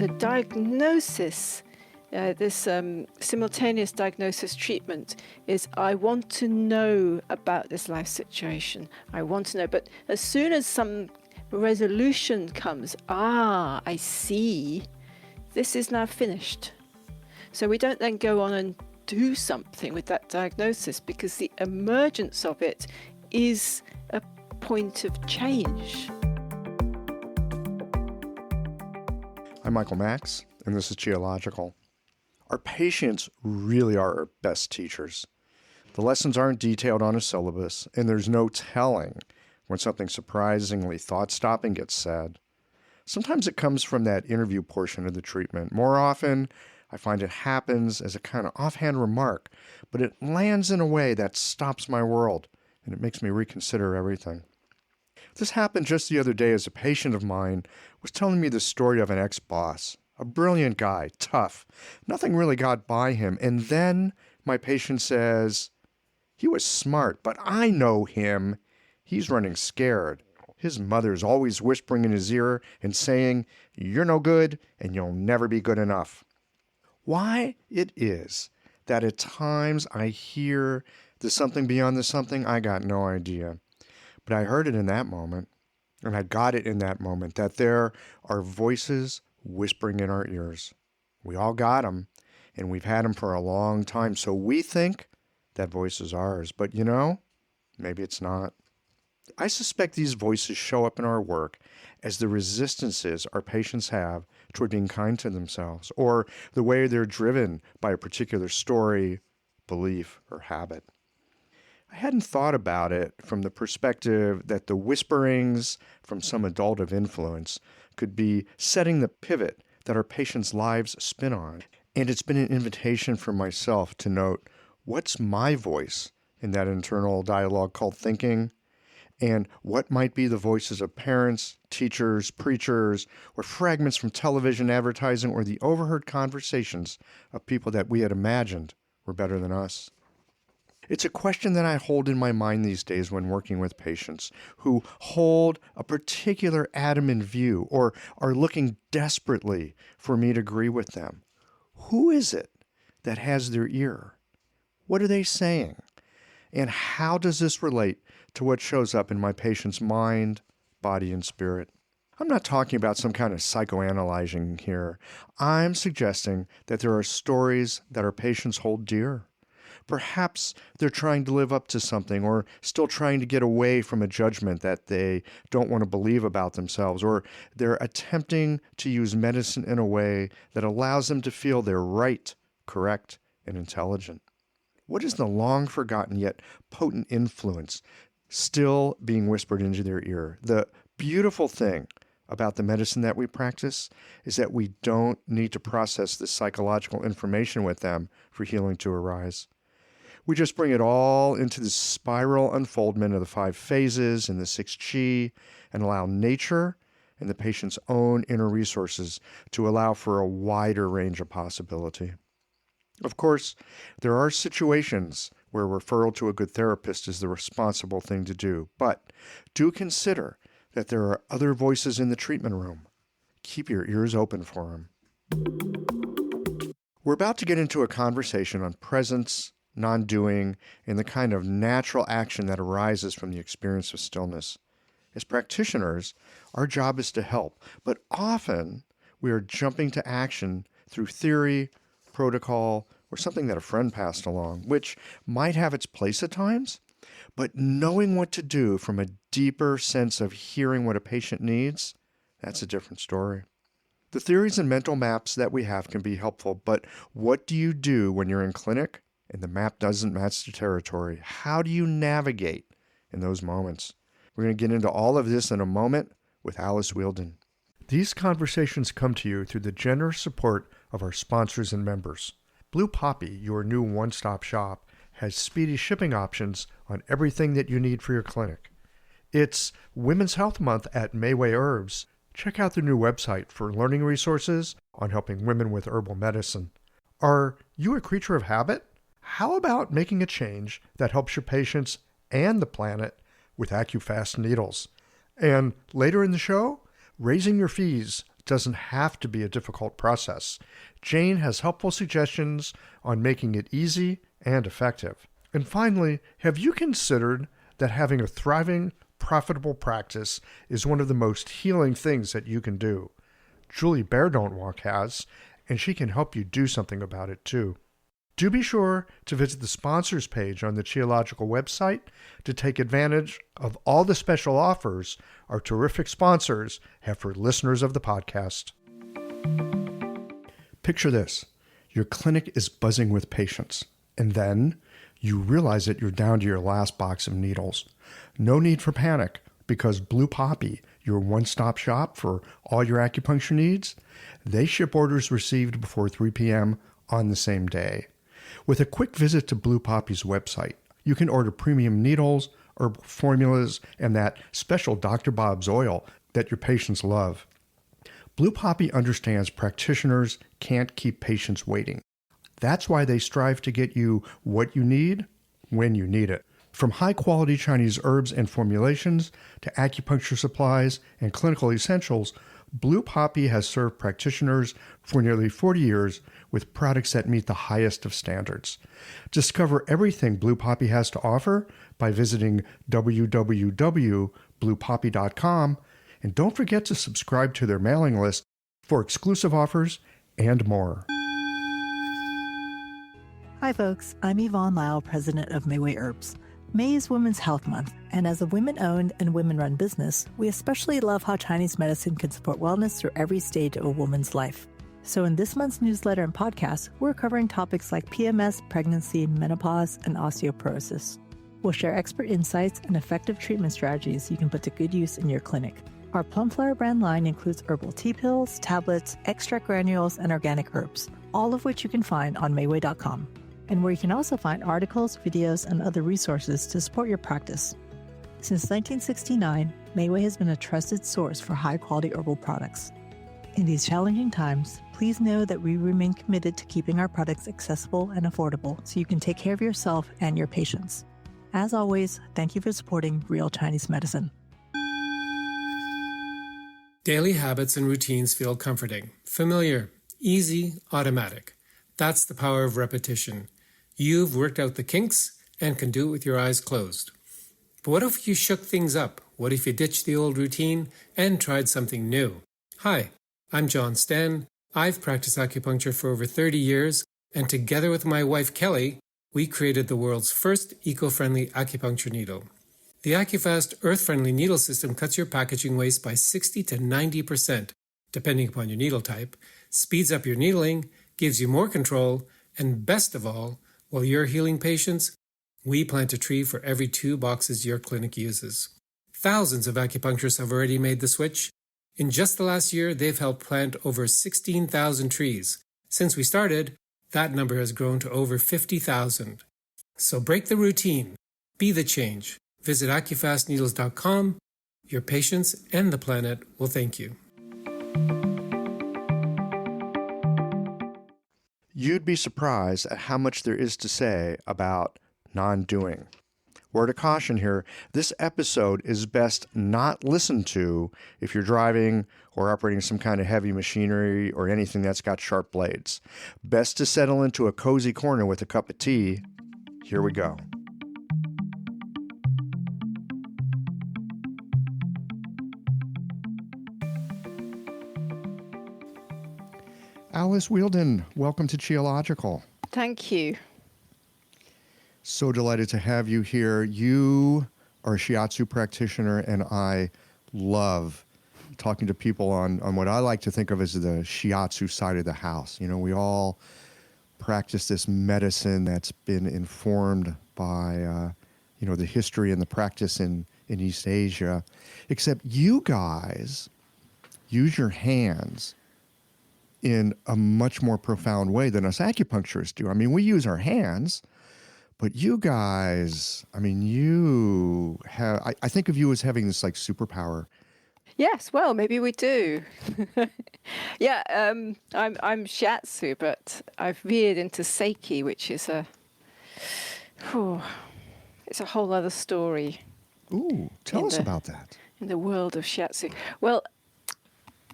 The diagnosis, this simultaneous diagnosis treatment is, I want to know about this life situation. I want to know. But as soon as some resolution comes, I see, this is now finished. So we don't then go on and do something with that diagnosis, because the emergence of it is a point of change. I'm Michael Max, and this is Geological. Our patients really are our best teachers. The lessons aren't detailed on a syllabus, and there's no telling when something surprisingly thought-stopping gets said. Sometimes it comes from that interview portion of the treatment. More often, I find it happens as a kind of offhand remark, but it lands in a way that stops my world, and it makes me reconsider everything. This happened just the other day as a patient of mine was telling me the story of an ex-boss, a brilliant guy, tough. Nothing really got by him. And then my patient says, he was smart, but I know him. He's running scared. His mother's always whispering in his ear and saying, you're no good and you'll never be good enough. Why it is that at times I hear there's something beyond the something, I got no idea. But I heard it in that moment, and I got it in that moment, that there are voices whispering in our ears. We all got them, and we've had them for a long time, so we think that voice is ours. But maybe it's not. I suspect these voices show up in our work as the resistances our patients have toward being kind to themselves, or the way they're driven by a particular story, belief, or habit. I hadn't thought about it from the perspective that the whisperings from some adult of influence could be setting the pivot that our patients' lives spin on. And it's been an invitation for myself to note, what's my voice in that internal dialogue called thinking? And what might be the voices of parents, teachers, preachers, or fragments from television advertising, or the overheard conversations of people that we had imagined were better than us? It's a question that I hold in my mind these days when working with patients who hold a particular adamant view or are looking desperately for me to agree with them. Who is it that has their ear? What are they saying? And how does this relate to what shows up in my patient's mind, body, and spirit? I'm not talking about some kind of psychoanalyzing here. I'm suggesting that there are stories that our patients hold dear. Perhaps they're trying to live up to something, or still trying to get away from a judgment that they don't want to believe about themselves, or they're attempting to use medicine in a way that allows them to feel they're right, correct, and intelligent. What is the long-forgotten yet potent influence still being whispered into their ear? The beautiful thing about the medicine that we practice is that we don't need to process this psychological information with them for healing to arise. We just bring it all into the spiral unfoldment of the 5 phases and the 6 chi, and allow nature and the patient's own inner resources to allow for a wider range of possibility. Of course, there are situations where referral to a good therapist is the responsible thing to do, but do consider that there are other voices in the treatment room. Keep your ears open for them. We're about to get into a conversation on presence, non-doing, and the kind of natural action that arises from the experience of stillness. As practitioners, our job is to help, but often we are jumping to action through theory, protocol, or something that a friend passed along, which might have its place at times, but knowing what to do from a deeper sense of hearing what a patient needs, that's a different story. The theories and mental maps that we have can be helpful, but what do you do when you're in clinic and the map doesn't match the territory? How do you navigate in those moments? We're going to get into all of this in a moment with Alice Whieldon. These conversations come to you through the generous support of our sponsors and members. Blue Poppy, your new one-stop shop, has speedy shipping options on everything that you need for your clinic. It's Women's Health Month at Mayway Herbs. Check out their new website for learning resources on helping women with herbal medicine. Are you a creature of habit? How about making a change that helps your patients and the planet with AccuFast needles? And later in the show, Raising your fees doesn't have to be a difficult process. Jane has helpful suggestions on making it easy and effective. And finally, have you considered that having a thriving, profitable practice is one of the most healing things that you can do? Julie Bear Don't Walk has, and she can help you do something about it too. Do be sure to visit the sponsors page on the Qiological website to take advantage of all the special offers our terrific sponsors have for listeners of the podcast. Picture this. Your clinic is buzzing with patients, and then you realize that you're down to your last box of needles. No need for panic, because Blue Poppy, your one-stop shop for all your acupuncture needs, they ship orders received before 3 p.m. on the same day. With a quick visit to Blue Poppy's website, you can order premium needles, herbal formulas, and that special Dr. Bob's oil that your patients love. Blue Poppy understands practitioners can't keep patients waiting. That's why they strive to get you what you need when you need it. From high-quality Chinese herbs and formulations to acupuncture supplies and clinical essentials, Blue Poppy has served practitioners for nearly 40 years with products that meet the highest of standards. Discover everything Blue Poppy has to offer by visiting www.bluepoppy.com, and don't forget to subscribe to their mailing list for exclusive offers and more. Hi folks, I'm Yvonne Lau, president of Mayway Herbs. May is Women's Health Month, and as a women-owned and women-run business, we especially love how Chinese medicine can support wellness through every stage of a woman's life. So in this month's newsletter and podcast, we're covering topics like PMS, pregnancy, menopause, and osteoporosis. We'll share expert insights and effective treatment strategies you can put to good use in your clinic. Our Plumflower brand line includes herbal tea pills, tablets, extract granules, and organic herbs, all of which you can find on Mayway.com, and where you can also find articles, videos, and other resources to support your practice. Since 1969, Mayway has been a trusted source for high-quality herbal products. In these challenging times, please know that we remain committed to keeping our products accessible and affordable so you can take care of yourself and your patients. As always, thank you for supporting Real Chinese Medicine. Daily habits and routines feel comforting, familiar, easy, automatic. That's the power of repetition. You've worked out the kinks and can do it with your eyes closed. But what if you shook things up? What if you ditched the old routine and tried something new? Hi, I'm John Sten. I've practiced acupuncture for over 30 years, and together with my wife Kelly, we created the world's first eco-friendly acupuncture needle. The AcuFast earth-friendly needle system cuts your packaging waste by 60 to 90%, depending upon your needle type, speeds up your needling, gives you more control, and best of all, while you're healing patients, we plant a tree for every 2 boxes your clinic uses. Thousands of acupuncturists have already made the switch. In just the last year, they've helped plant over 16,000 trees. Since we started, that number has grown to over 50,000. So break the routine. Be the change. Visit acufastneedles.com. Your patients and the planet will thank you. You'd be surprised at how much there is to say about non-doing. Word of caution here, this episode is best not listened to if you're driving or operating some kind of heavy machinery or anything that's got sharp blades. Best to settle into a cozy corner with a cup of tea. Here we go. Alice Whieldon, welcome to Qiological. Thank you. So delighted to have you here. You are a shiatsu practitioner, and I love talking to people on what I like to think of as the shiatsu side of the house. You know, we all practice this medicine that's been informed by, the history and the practice in East Asia, except you guys use your hands in a much more profound way than us acupuncturists do. I mean, we use our hands, but you guys, I mean, you have, I think of you as having this like superpower. Yes, well, maybe we do. Yeah, I'm shiatsu, but I've veered into seiki, which is it's a whole other story. Ooh, tell us about that. In the world of shiatsu. Well,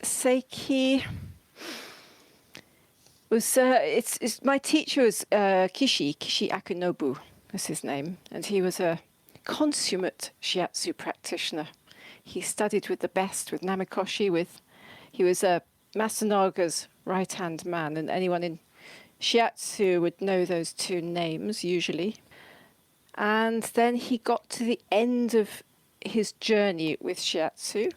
Seiki was it's my teacher was Kishi Akunobu was his name, and he was a consummate shiatsu practitioner. He studied with the best, with Namikoshi. He was Masanaga's right hand man, and anyone in shiatsu would know those two names usually. And then he got to the end of his journey with shiatsu,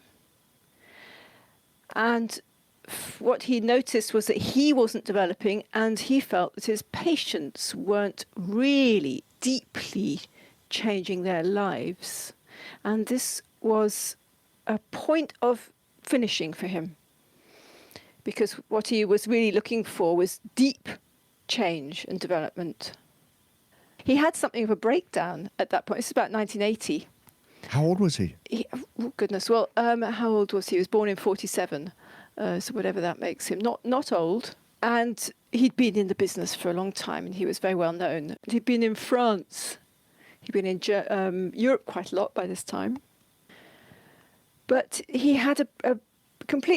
and what he noticed was that he wasn't developing, and he felt that his patients weren't really deeply changing their lives. And this was a point of finishing for him, because what he was really looking for was deep change and development. He had something of a breakdown at that point. This is about 1980. How old was he? Oh goodness. Well, how old was he? He was born in 47. So whatever that makes him, not old. And he'd been in the business for a long time, and he was very well known. He'd been in France. He'd been in Europe quite a lot by this time. But he had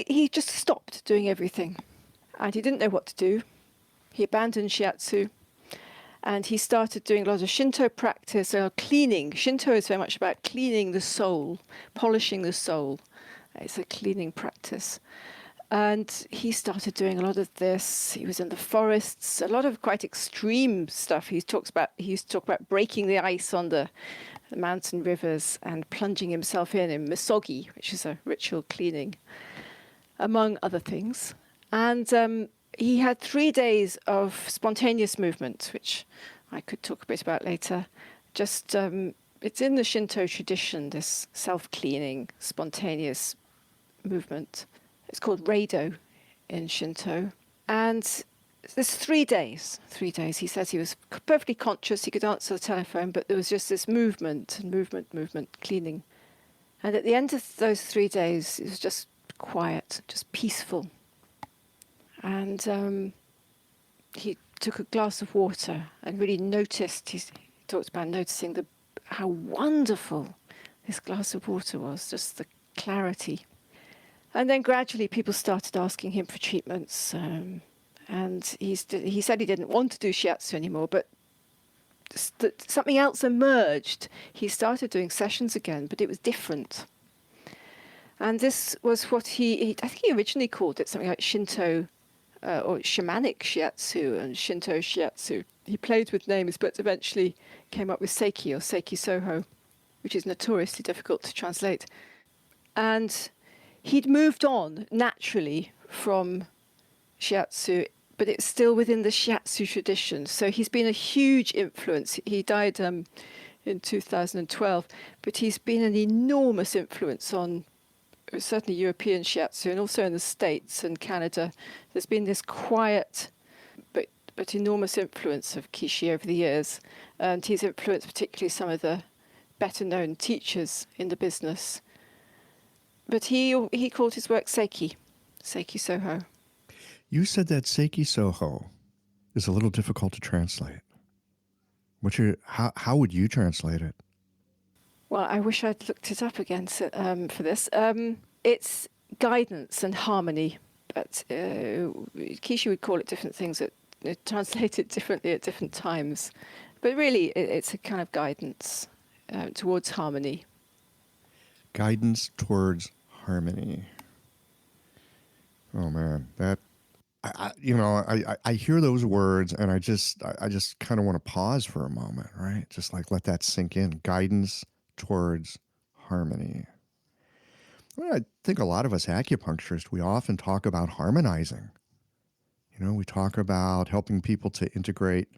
he just stopped doing everything. And he didn't know what to do. He abandoned shiatsu. And he started doing a lot of Shinto practice, cleaning. Shinto is very much about cleaning the soul, polishing the soul. It's a cleaning practice. And he started doing a lot of this. He was in the forests, a lot of quite extreme stuff. He used to talk about breaking the ice on the mountain rivers and plunging himself in misogi, which is a ritual cleaning, among other things. And he had 3 days of spontaneous movement, which I could talk a bit about later. Just it's in the Shinto tradition, this self-cleaning, spontaneous movement. It's called Reido in Shinto. And there's 3 days. 3 days. He says he was perfectly conscious. He could answer the telephone, but there was just this movement, cleaning. And at the end of those 3 days, it was just quiet, just peaceful. And he took a glass of water and really noticed. He talked about noticing how wonderful this glass of water was, just the clarity. And then gradually people started asking him for treatments. And he said he didn't want to do shiatsu anymore, but something else emerged. He started doing sessions again, but it was different. And this was what I think he originally called it something like Shinto or shamanic shiatsu and Shinto shiatsu. He played with names, but eventually came up with Seiki or Seiki Soho, which is notoriously difficult to translate. And he'd moved on naturally from shiatsu, but it's still within the shiatsu tradition. So he's been a huge influence. He died in 2012, but he's been an enormous influence on certainly European shiatsu, and also in the States and Canada. There's been this quiet but enormous influence of Kishi over the years, and he's influenced particularly some of the better-known teachers in the business. But he called his work Seiki Soho. You said that Seiki Soho is a little difficult to translate. How would you translate it? Well, I wish I'd looked it up again for this. It's guidance and harmony, but Kishi would call it different things. It translated differently at different times. But really, it's a kind of guidance towards harmony. Guidance towards harmony. Oh man, that I hear those words and I just kind of want to pause for a moment, right? Just like let that sink in. Guidance towards harmony. Well, I think a lot of us acupuncturists, we often talk about harmonizing. We talk about helping people to integrate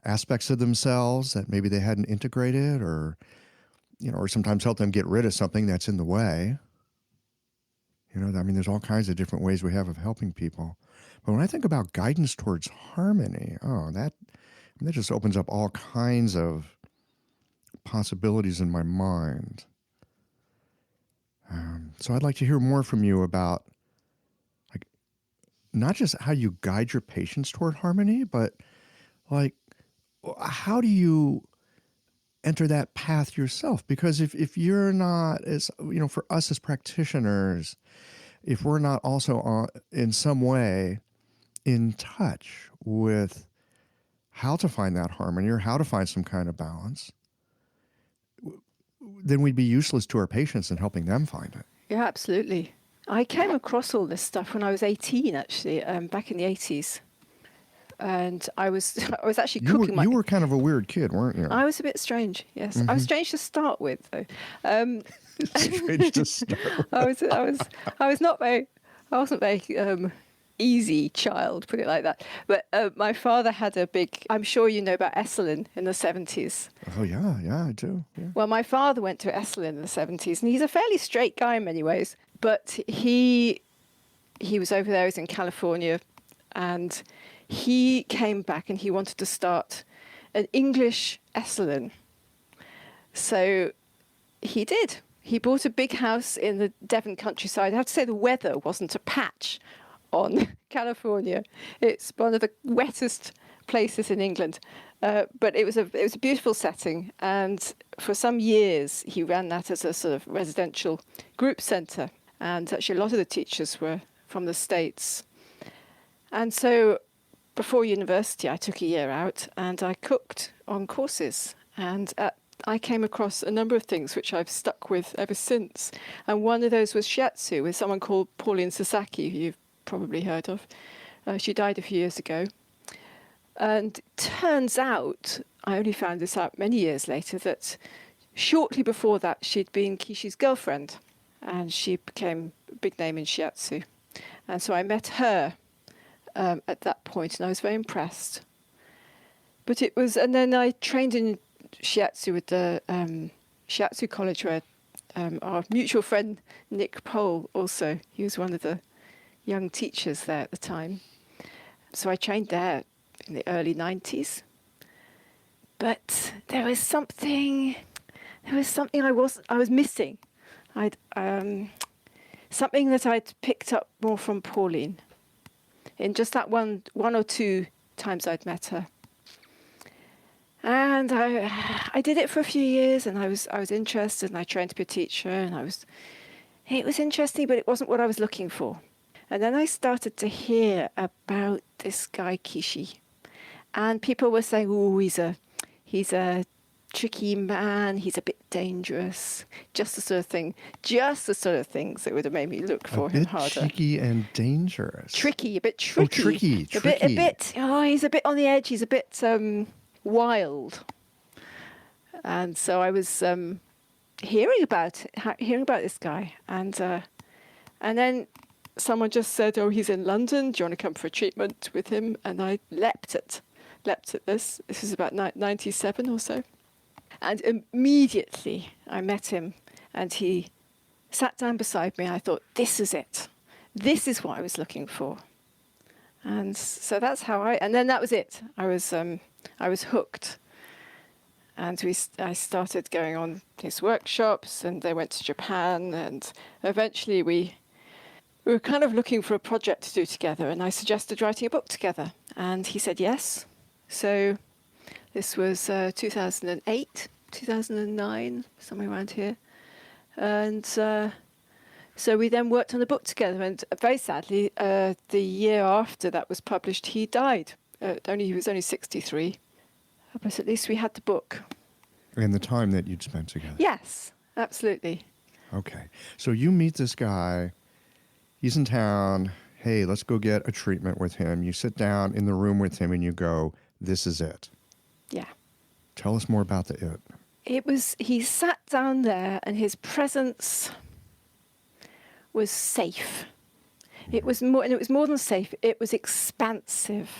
aspects of themselves that maybe they hadn't integrated, or sometimes help them get rid of something that's in the way. There's all kinds of different ways we have of helping people. But when I think about guidance towards harmony, that just opens up all kinds of possibilities in my mind. So I'd like to hear more from you about, like, not just how you guide your patients toward harmony, but like, how do you enter that path yourself? Because if you're not, as for us as practitioners, if we're not also in some way in touch with how to find that harmony or how to find some kind of balance, then we'd be useless to our patients in helping them find it. Yeah, absolutely. I came across all this stuff when I was 18, actually, back in the 80s. And I was actually cooking You were kind of a weird kid, weren't you? I was a bit strange, yes. I was strange to start with, though. Strange to start. I wasn't very easy child, put it like that. But my father had a big, I'm sure you know about Esalen in the 70s. Oh, yeah, I do. Yeah. Well, my father went to Esalen in the 70s, and he's a fairly straight guy in many ways. But he was over there, he was in California, and he came back and he wanted to start an English Esalen. So he did. He bought a big house in the Devon countryside. I have to say the weather wasn't a patch on California. It's one of the wettest places in England. But it was a beautiful setting. And for some years, he ran that as a sort of residential group centre. And actually, a lot of the teachers were from the States. And so before university, I took a year out and I cooked on courses. And I came across a number of things which I've stuck with ever since. And one of those was shiatsu with someone called Pauline Sasaki, who you've probably heard of. She died a few years ago. And turns out, I only found this out many years later, that shortly before that, she'd been Kishi's girlfriend. And she became a big name in shiatsu. And so I met her at that point, and I was very impressed. But it was, and then I trained in shiatsu with the shiatsu college where our mutual friend Nick Pohl also, he was one of the young teachers there at the time. So I trained there in the early 90s. But there was something I was missing. Something that I'd picked up more from Pauline in just that one or two times I'd met her. And I did it for a few years, and I was interested, and I trained to be a teacher, and it was interesting, but it wasn't what I was looking for. And then I started to hear about this guy Kishi, and people were saying, "Oh, he's a tricky man. He's a bit dangerous." Just the sort of things that would have made me look for him harder. Tricky and dangerous. Tricky, a bit tricky. Oh, tricky. A bit. Oh, he's a bit on the edge. He's a bit wild. And so I was hearing about this guy, and then someone just said, "Oh, he's in London. Do you want to come for a treatment with him?" And I leapt at this. This is about 97 or so. And immediately I met him, and he sat down beside me. I thought, this is it. This is what I was looking for. And so that's how and then that was it. I was hooked. And I started going on his workshops, and they went to Japan, and eventually we were kind of looking for a project to do together, and I suggested writing a book together, and he said yes. So this was 2008, 2009, somewhere around here. And so we then worked on the book together, and very sadly, the year after that was published, he died. He was only 63. But at least we had the book. And the time that you'd spent together. Yes, absolutely. Okay. So you meet this guy. He's in town. Hey, let's go get a treatment with him. You sit down in the room with him and you go, this is it. Yeah. Tell us more about the it. He sat down there, and his presence was safe. It was more than safe. It was expansive,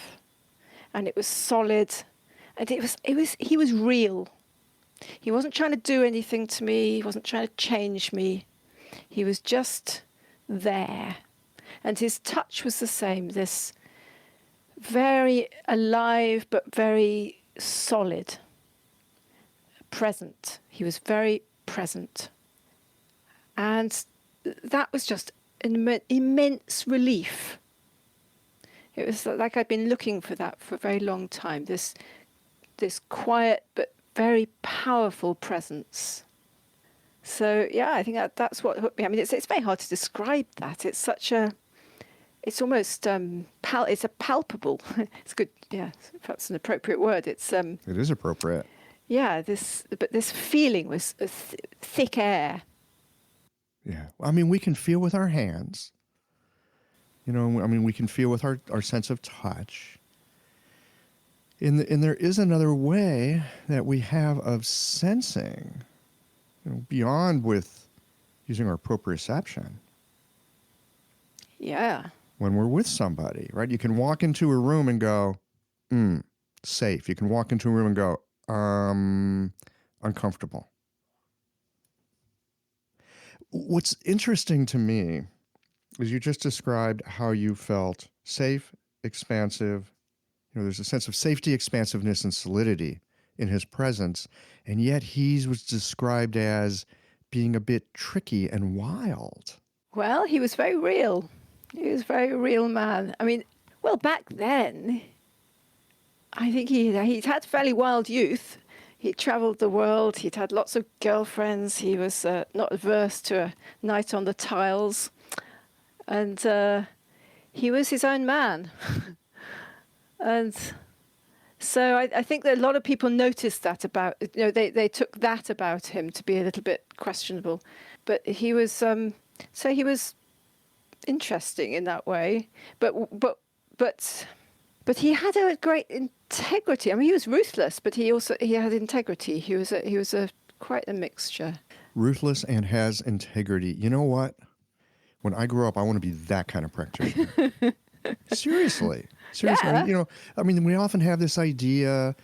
and it was solid. And he was real. He wasn't trying to do anything to me. He wasn't trying to change me. He was just there. And his touch was the same, this very alive but very solid, present. He was very present. And that was just an immense relief. It was like I'd been looking for that for a very long time, this quiet but very powerful presence. So yeah, I think that's what hooked me. I mean, it's very hard to describe that. It's such a, it's almost it's a palpable. It's good. Yeah, perhaps an appropriate word. It's It is appropriate. yeah. This feeling was a thick air. Yeah. I mean, we can feel with our hands. I mean, we can feel with our sense of touch. And there is another way that we have of sensing, beyond with using our proprioception. Yeah. When we're with somebody, right? You can walk into a room and go, safe. You can walk into a room and go, uncomfortable. What's interesting to me is you just described how you felt safe, expansive. There's a sense of safety, expansiveness, and solidity in his presence. And yet he was described as being a bit tricky and wild. Well, he was very real. He was a very real man. I mean, well, back then, I think he'd had fairly wild youth. He'd travelled the world. He'd had lots of girlfriends. He was not averse to a night on the tiles. And he was his own man. And so I think that a lot of people noticed that about, they took that about him to be a little bit questionable. But he was, so he was interesting in that way. But he had a great integrity. I mean, he was ruthless, but he had integrity. He was quite a mixture. Ruthless and has integrity. You know what? When I grow up, I want to be that kind of practitioner. Seriously. Yeah. I mean, we often have this idea,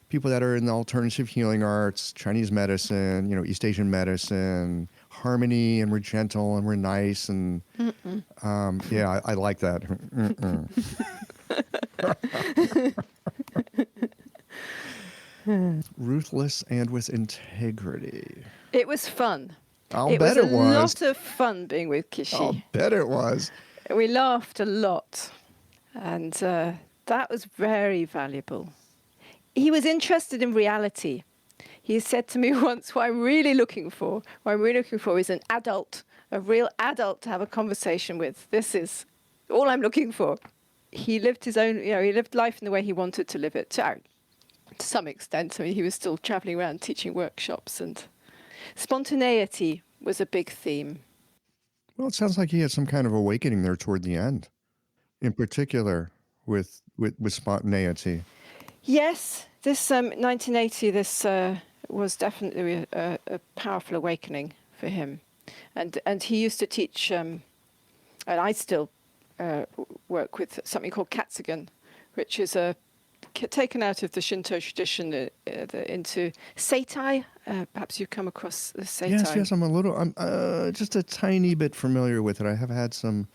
people that are in the alternative healing arts, Chinese medicine, East Asian medicine, harmony, and we're gentle and we're nice. And yeah, I like that. Ruthless and with integrity. It was fun. I'll bet it was. It was a lot of fun being with Kishi. I'll bet it was. We laughed a lot. And that was very valuable. He was interested in reality. He said to me once, what I'm really looking for is an adult, a real adult to have a conversation with. This is all I'm looking for. He lived his own, he lived life in the way he wanted to live it, to some extent. I mean, he was still traveling around teaching workshops, and spontaneity was a big theme. Well, it sounds like he had some kind of awakening there toward the end, in particular with spontaneity. Yes, this 1980, this was definitely a powerful awakening for him. And he used to teach, and I still work with something called Katsugen, which is taken out of the Shinto tradition into Seitai. Perhaps you've come across the Seitai. Yes, I'm just a tiny bit familiar with it. I have had some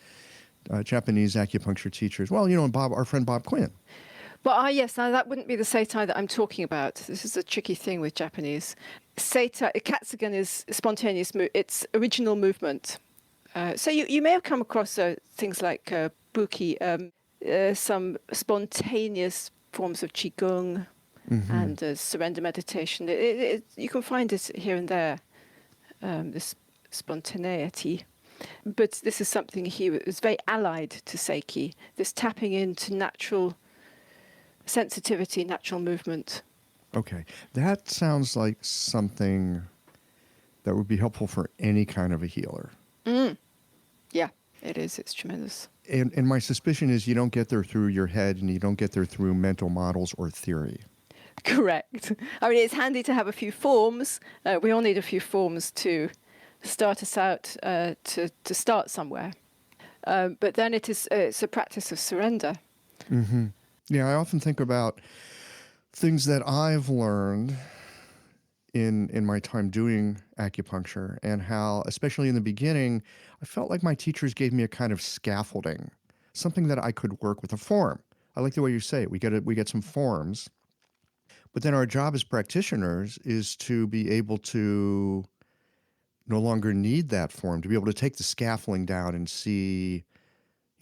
Japanese acupuncture teachers. Well, our friend Bob Quinn. Well, yes, now that wouldn't be the Seitai that I'm talking about. This is a tricky thing with Japanese. Seitai, Katsugen is spontaneous, it's original movement. So you may have come across things like Buki, some spontaneous forms of Qigong and surrender meditation. You can find it here and there, this spontaneity. But this is something he was very allied to Seiki, this tapping into natural sensitivity, natural movement. Okay. That sounds like something that would be helpful for any kind of a healer. Yeah, it is. It's tremendous. And my suspicion is you don't get there through your head and you don't get there through mental models or theory. Correct. I mean, it's handy to have a few forms. We all need a few forms to start us out, to start somewhere. But then it's a practice of surrender. Mm-hmm. Yeah, I often think about things that I've learned in my time doing acupuncture and how, especially in the beginning, I felt like my teachers gave me a kind of scaffolding, something that I could work with, a form. I like the way you say it. We get some forms. But then our job as practitioners is to be able to no longer need that form, to be able to take the scaffolding down and see,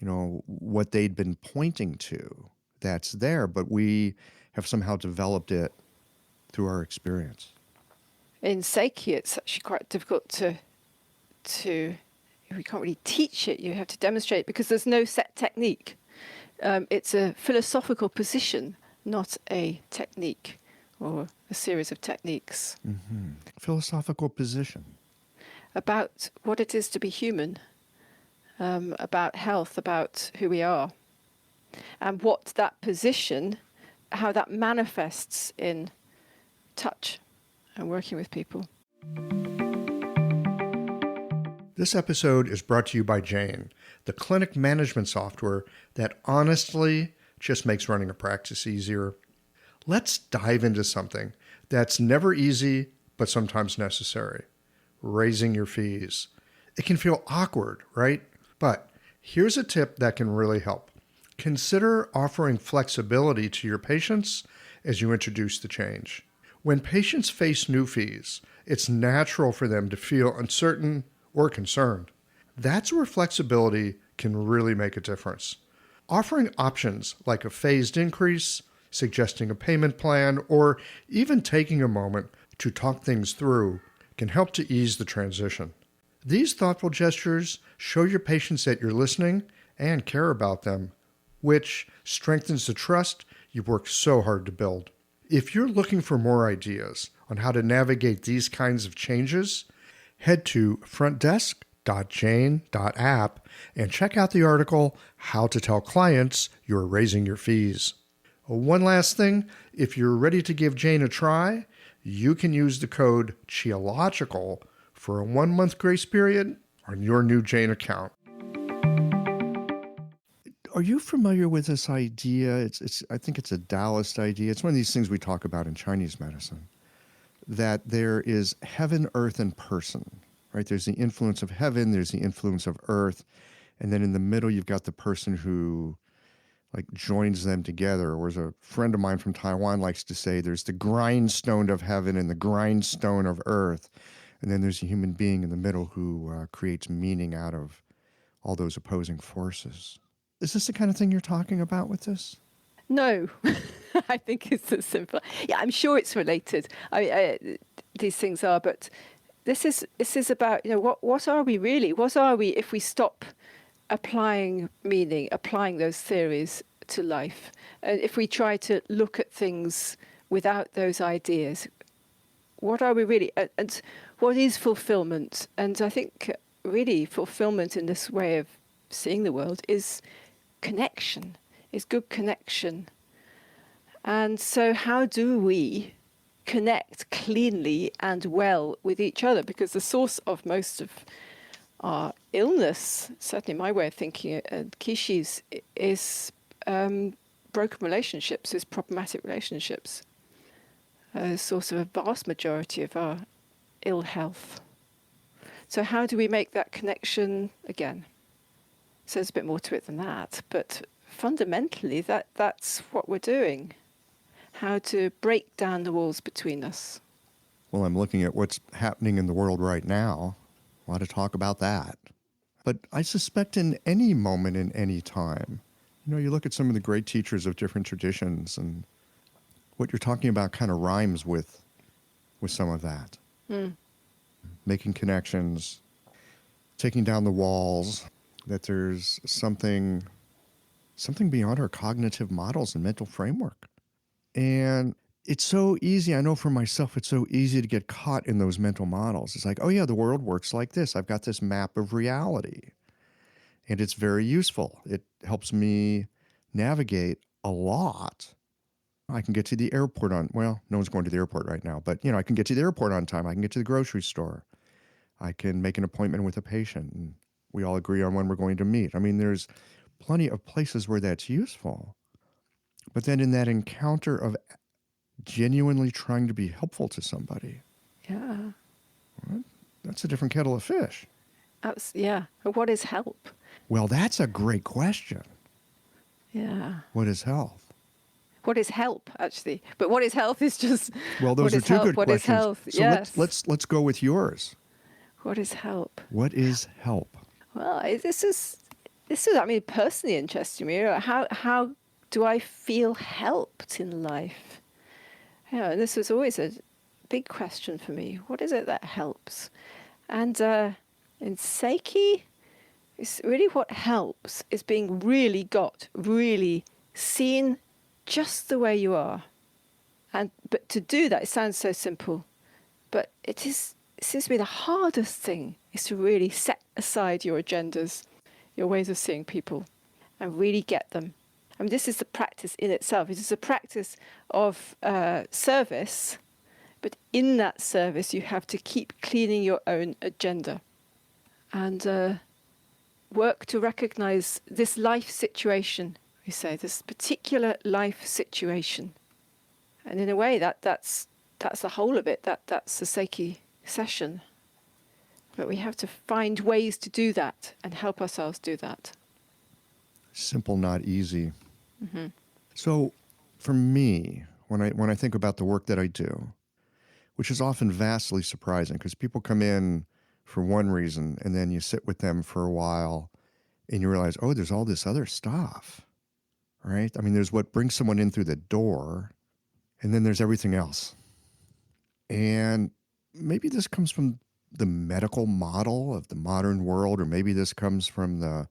what they'd been pointing to that's there, but we have somehow developed it through our experience. In Seiki, it's actually quite difficult to we can't really teach it. You have to demonstrate because there's no set technique. It's a philosophical position, not a technique or a series of techniques. Mm-hmm. Philosophical position. About what it is to be human, about health, about who we are, and what that position, how that manifests in touch and working with people. This episode is brought to you by Jane, the clinic management software that honestly just makes running a practice easier. Let's dive into something that's never easy, but sometimes necessary. Raising your fees. It can feel awkward, right? But here's a tip that can really help. Consider offering flexibility to your patients as you introduce the change. When patients face new fees, it's natural for them to feel uncertain or concerned. That's where flexibility can really make a difference. Offering options like a phased increase, suggesting a payment plan, or even taking a moment to talk things through can help to ease the transition. These thoughtful gestures show your patients that you're listening and care about them, which strengthens the trust you've worked so hard to build. If you're looking for more ideas on how to navigate these kinds of changes, head to frontdesk.jane.app and check out the article, How to Tell Clients You're Raising Your Fees. One last thing, if you're ready to give Jane a try, you can use the code CHEOLOGICAL for a 1-month grace period on your new Jane account. Are you familiar with this idea? I think it's a Taoist idea. It's one of these things we talk about in Chinese medicine, that there is heaven, earth, and person, right? There's the influence of heaven, there's the influence of earth, and then in the middle you've got the person who joins them together. Or as a friend of mine from Taiwan likes to say, there's the grindstone of heaven and the grindstone of earth, and then there's a human being in the middle who creates meaning out of all those opposing forces. Is this the kind of thing you're talking about with this? No, I think it's as simple. Yeah, I'm sure it's related. These things are, but this is about, what are we really? What are we if we stop applying meaning, applying those theories to life? If we try to look at things without those ideas, what are we really? And what is fulfillment? And I think really fulfillment in this way of seeing the world is connection, is good connection. And so how do we connect cleanly and well with each other? Because the source of most of our illness, certainly my way of thinking, Kishi's, is broken relationships, is problematic relationships. A source of a vast majority of our ill health. So how do we make that connection again? So there's a bit more to it than that, but fundamentally that's what we're doing. How to break down the walls between us. Well, I'm looking at what's happening in the world right now. A lot of talk about that. But I suspect in any moment, in any time, you look at some of the great teachers of different traditions, and what you're talking about kind of rhymes with some of that. Making connections, taking down the walls, that there's something beyond our cognitive models and mental framework. And it's so easy. I know for myself, it's so easy to get caught in those mental models. It's like, oh yeah, the world works like this. I've got this map of reality. And it's very useful. It helps me navigate a lot. I can get to the airport no one's going to the airport right now, but I can get to the airport on time. I can get to the grocery store. I can make an appointment with a patient, and we all agree on when we're going to meet. I mean, there's plenty of places where that's useful. But then in that encounter of genuinely trying to be helpful to somebody, that's a different kettle of fish. Yeah. What is help? Well, that's a great question. Yeah. What is health? What is help, actually? But what is health is just. Well, those are two good questions. What is health? So yes. let's go with yours. What is help? What is help? Well, this is personally interesting me. How do I feel helped in life? And this was always a big question for me. What is it that helps? And in Seiki, it's really what helps is being really seen just the way you are. But to do that, it sounds so simple, but it seems to be the hardest thing is to really set aside your agendas, your ways of seeing people, and really get them. I mean, this is the practice in itself. It is a practice of service, but in that service, you have to keep cleaning your own agenda and work to recognize this life situation, we say, this particular life situation. And in a way, that's the whole of it. That's the Seiki session. But we have to find ways to do that and help ourselves do that. Simple, not easy. Mm-hmm. So for me, when I think about the work that I do, which is often vastly surprising because people come in for one reason and then you sit with them for a while and you realize, oh, there's all this other stuff, right? I mean, there's what brings someone in through the door, and then there's everything else. And maybe this comes from the medical model of the modern world, or maybe this comes from the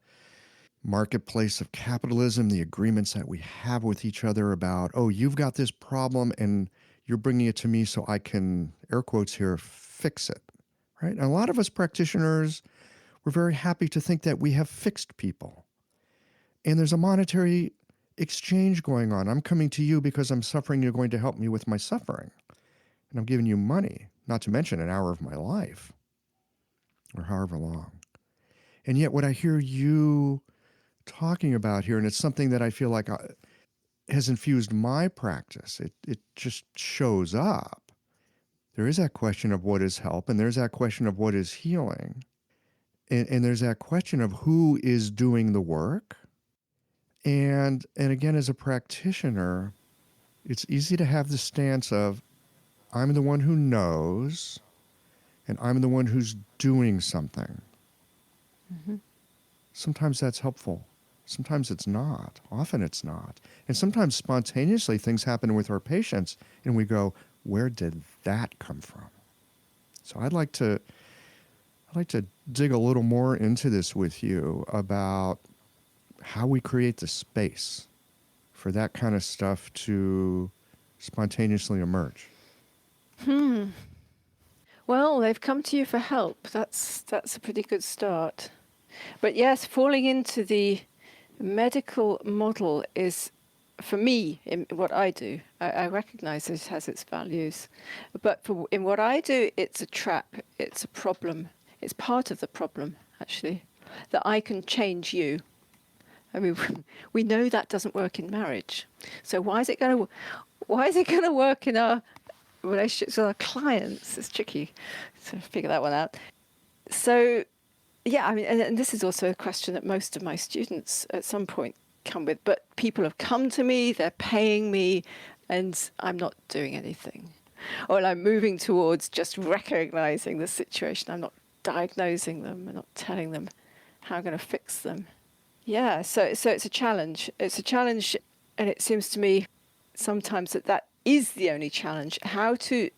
marketplace of capitalism, the agreements that we have with each other about, oh, you've got this problem and you're bringing it to me so I can, air quotes here, fix it, right? And a lot of us practitioners, we're very happy to think that we have fixed people. And there's a monetary exchange going on. I'm coming to you because I'm suffering. You're going to help me with my suffering. And I'm giving you money, not to mention an hour of my life, or however long. And yet what I hear you talking about here, and it's something that I feel like has infused my practice, it just shows up. There is that question of what is help, and there's that question of what is healing. And there's that question of who is doing the work. And again, as a practitioner, it's easy to have the stance of, I'm the one who knows, and I'm the one who's doing something. Mm-hmm. Sometimes that's helpful. Sometimes it's not. Often it's not. And sometimes spontaneously things happen with our patients, and we go, where did that come from? So I'd like to dig a little more into this with you about how we create the space for that kind of stuff to spontaneously emerge. Well, they've come to you for help. That's a pretty good start. But yes, falling into the medical model is, for me, in what I do, I recognize it has its values. But in what I do, it's a trap. It's a problem. It's part of the problem, actually, that I can change you. I mean, we know that doesn't work in marriage. So why is it going to work in our relationships with our clients? It's tricky to figure that one out. So, yeah, I mean, and this is also a question that most of my students at some point come with. But people have come to me, they're paying me, and I'm not doing anything. Or I'm moving towards just recognizing the situation. I'm not diagnosing them. I'm not telling them how I'm going to fix them. Yeah, so it's a challenge. It's a challenge, and it seems to me sometimes that is the only challenge. How to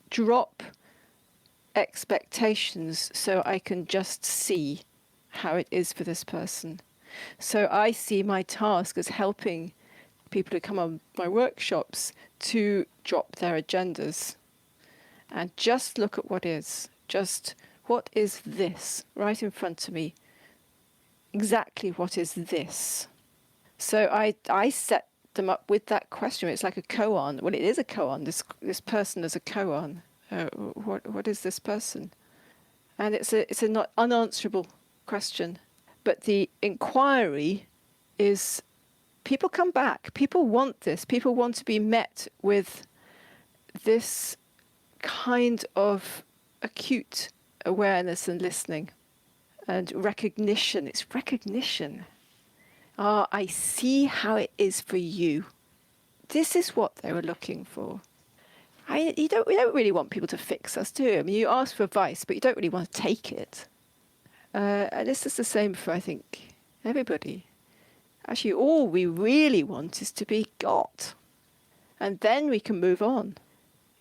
drop expectations so I can just see how it is for this person. So I see my task as helping people who come on my workshops to drop their agendas and just look at what is. Just what is this right in front of me? Exactly what is this? So I set them up with that question. It's like a koan. Well, it is a koan. This person is a koan. What is this person? And it's a not unanswerable question. But the inquiry is, people come back. People want this. People want to be met with this kind of acute awareness and listening and recognition. It's recognition. I see how it is for you. This is what they were looking for. We don't really want people to fix us, do we? I mean, you ask for advice, but you don't really want to take it. And this is the same for, I think, everybody. Actually, all we really want is to be got. And then we can move on.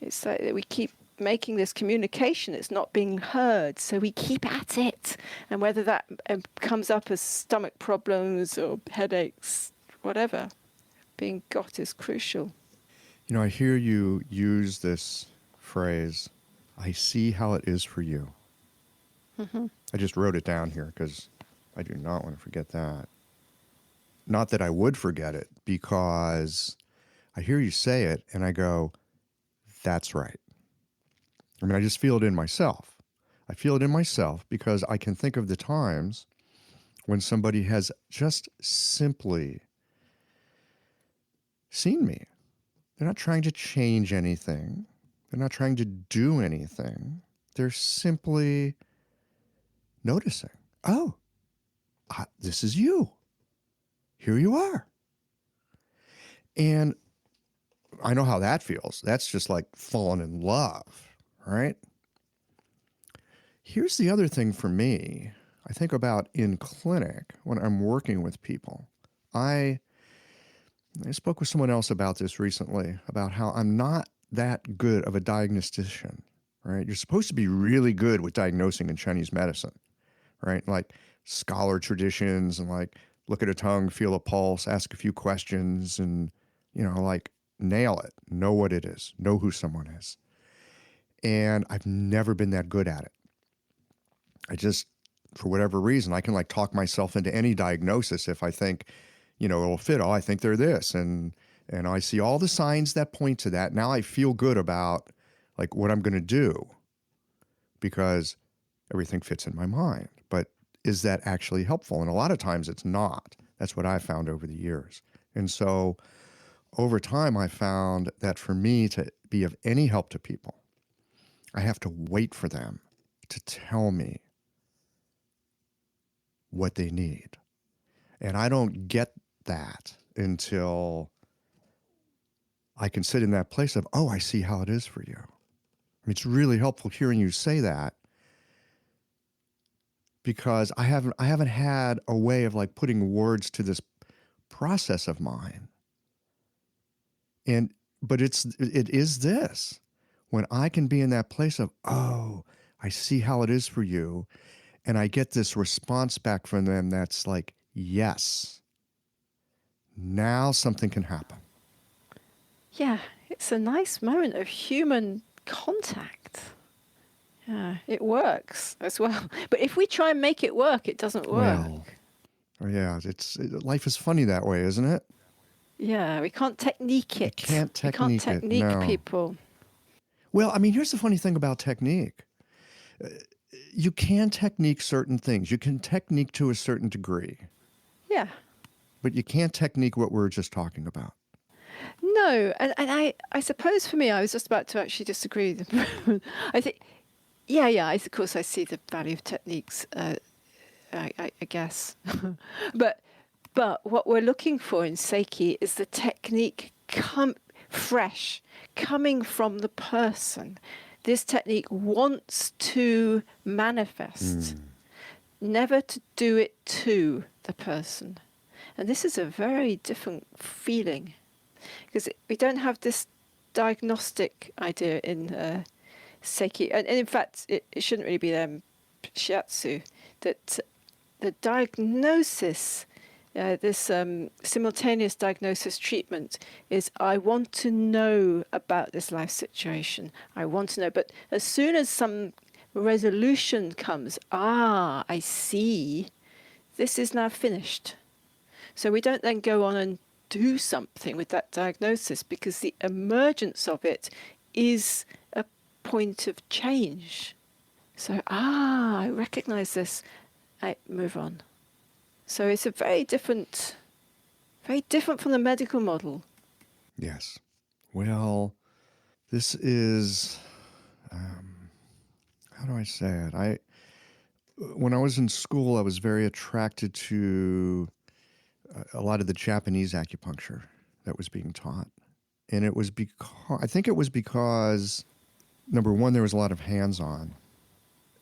It's like we keep making this communication, it's not being heard. So we keep at it. And whether that comes up as stomach problems or headaches, whatever, being got is crucial. You know, I hear you use this phrase, I see how it is for you. Mm-hmm. I just wrote it down here because I do not want to forget that. Not that I would forget it, because I hear you say it and I go, that's right. I mean, I just feel it in myself. I feel it in myself because I can think of the times when somebody has just simply seen me. They're not trying to change anything. They're not trying to do anything. They're simply noticing, oh, this is you. Here you are. And I know how that feels. That's just like falling in love, right? Here's the other thing for me. I think about in clinic when I'm working with people. I spoke with someone else about this recently, about how I'm not that good of a diagnostician, right? You're supposed to be really good with diagnosing in Chinese medicine, right? Like scholar traditions and like look at a tongue, feel a pulse, ask a few questions and, like nail it, know what it is, know who someone is. And I've never been that good at it. I just, for whatever reason, I can like talk myself into any diagnosis if I think, it'll fit. Oh, I think they're this. And I see all the signs that point to that. Now I feel good about like what I'm going to do because everything fits in my mind. But is that actually helpful? And a lot of times it's not. That's what I've found over the years. And so over time, I found that for me to be of any help to people, I have to wait for them to tell me what they need. And I don't get that until I can sit in that place of, oh, I see how it is for you. I mean, it's really helpful hearing you say that because I haven't had a way of like putting words to this process of mine. But it is this, when I can be in that place of, oh, I see how it is for you. And I get this response back from them that's like, yes, now something can happen. Yeah, it's a nice moment of human contact. Yeah, it works as well. But if we try and make it work, it doesn't work. Well, yeah, life is funny that way, isn't it? Yeah, we can't technique it. You can't technique it, no. People. Well, I mean, here's the funny thing about technique. You can technique certain things. You can technique to a certain degree. Yeah. But you can't technique what we're just talking about. No, and I suppose for me, I was just about to actually disagree with them. I think, of course I see the value of techniques, I guess. But what we're looking for in Seiki is the technique fresh, coming from the person. This technique wants to manifest, never to do it to the person. And this is a very different feeling because we don't have this diagnostic idea in Seiki. And in fact, it shouldn't really be shiatsu, that the diagnosis, this simultaneous diagnosis treatment is, I want to know about this life situation. I want to know. But as soon as some resolution comes, I see, this is now finished. So we don't then go on and do something with that diagnosis because the emergence of it is a point of change. So, I recognize this. I move on. So it's a very different from the medical model. Yes. Well, this is, how do I say it? When I was in school, I was very attracted to a lot of the Japanese acupuncture that was being taught. And it was because, number one, there was a lot of hands-on.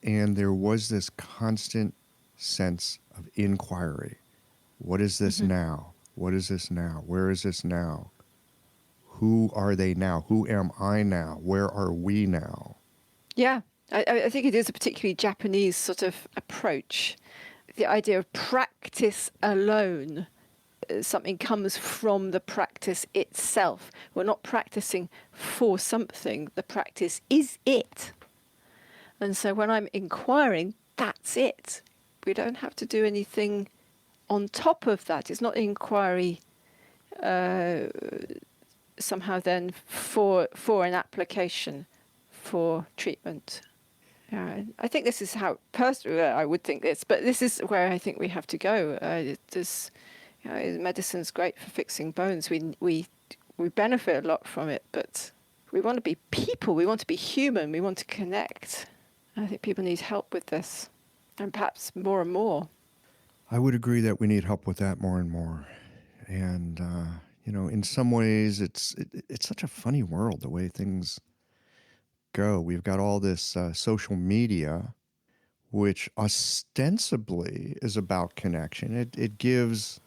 And there was this constant sense of inquiry. What is this now? What is this now? Where is this now? Who are they now? Who am I now? Where are we now? Yeah, I think it is a particularly Japanese sort of approach. The idea of practice alone, something comes from the practice itself. We're not practicing for something, the practice is it. And so when I'm inquiring, that's it. We don't have to do anything on top of that. It's not inquiry somehow then for an application for treatment. I think this is how personally I would think this, but this is where I think we have to go. Medicine's great for fixing bones. We benefit a lot from it, but we want to be people. We want to be human. We want to connect. I think people need help with this, and perhaps more and more. I would agree that we need help with that more and more. And, in some ways, it's such a funny world, the way things go. We've got all this social media, which ostensibly is about connection. It gives,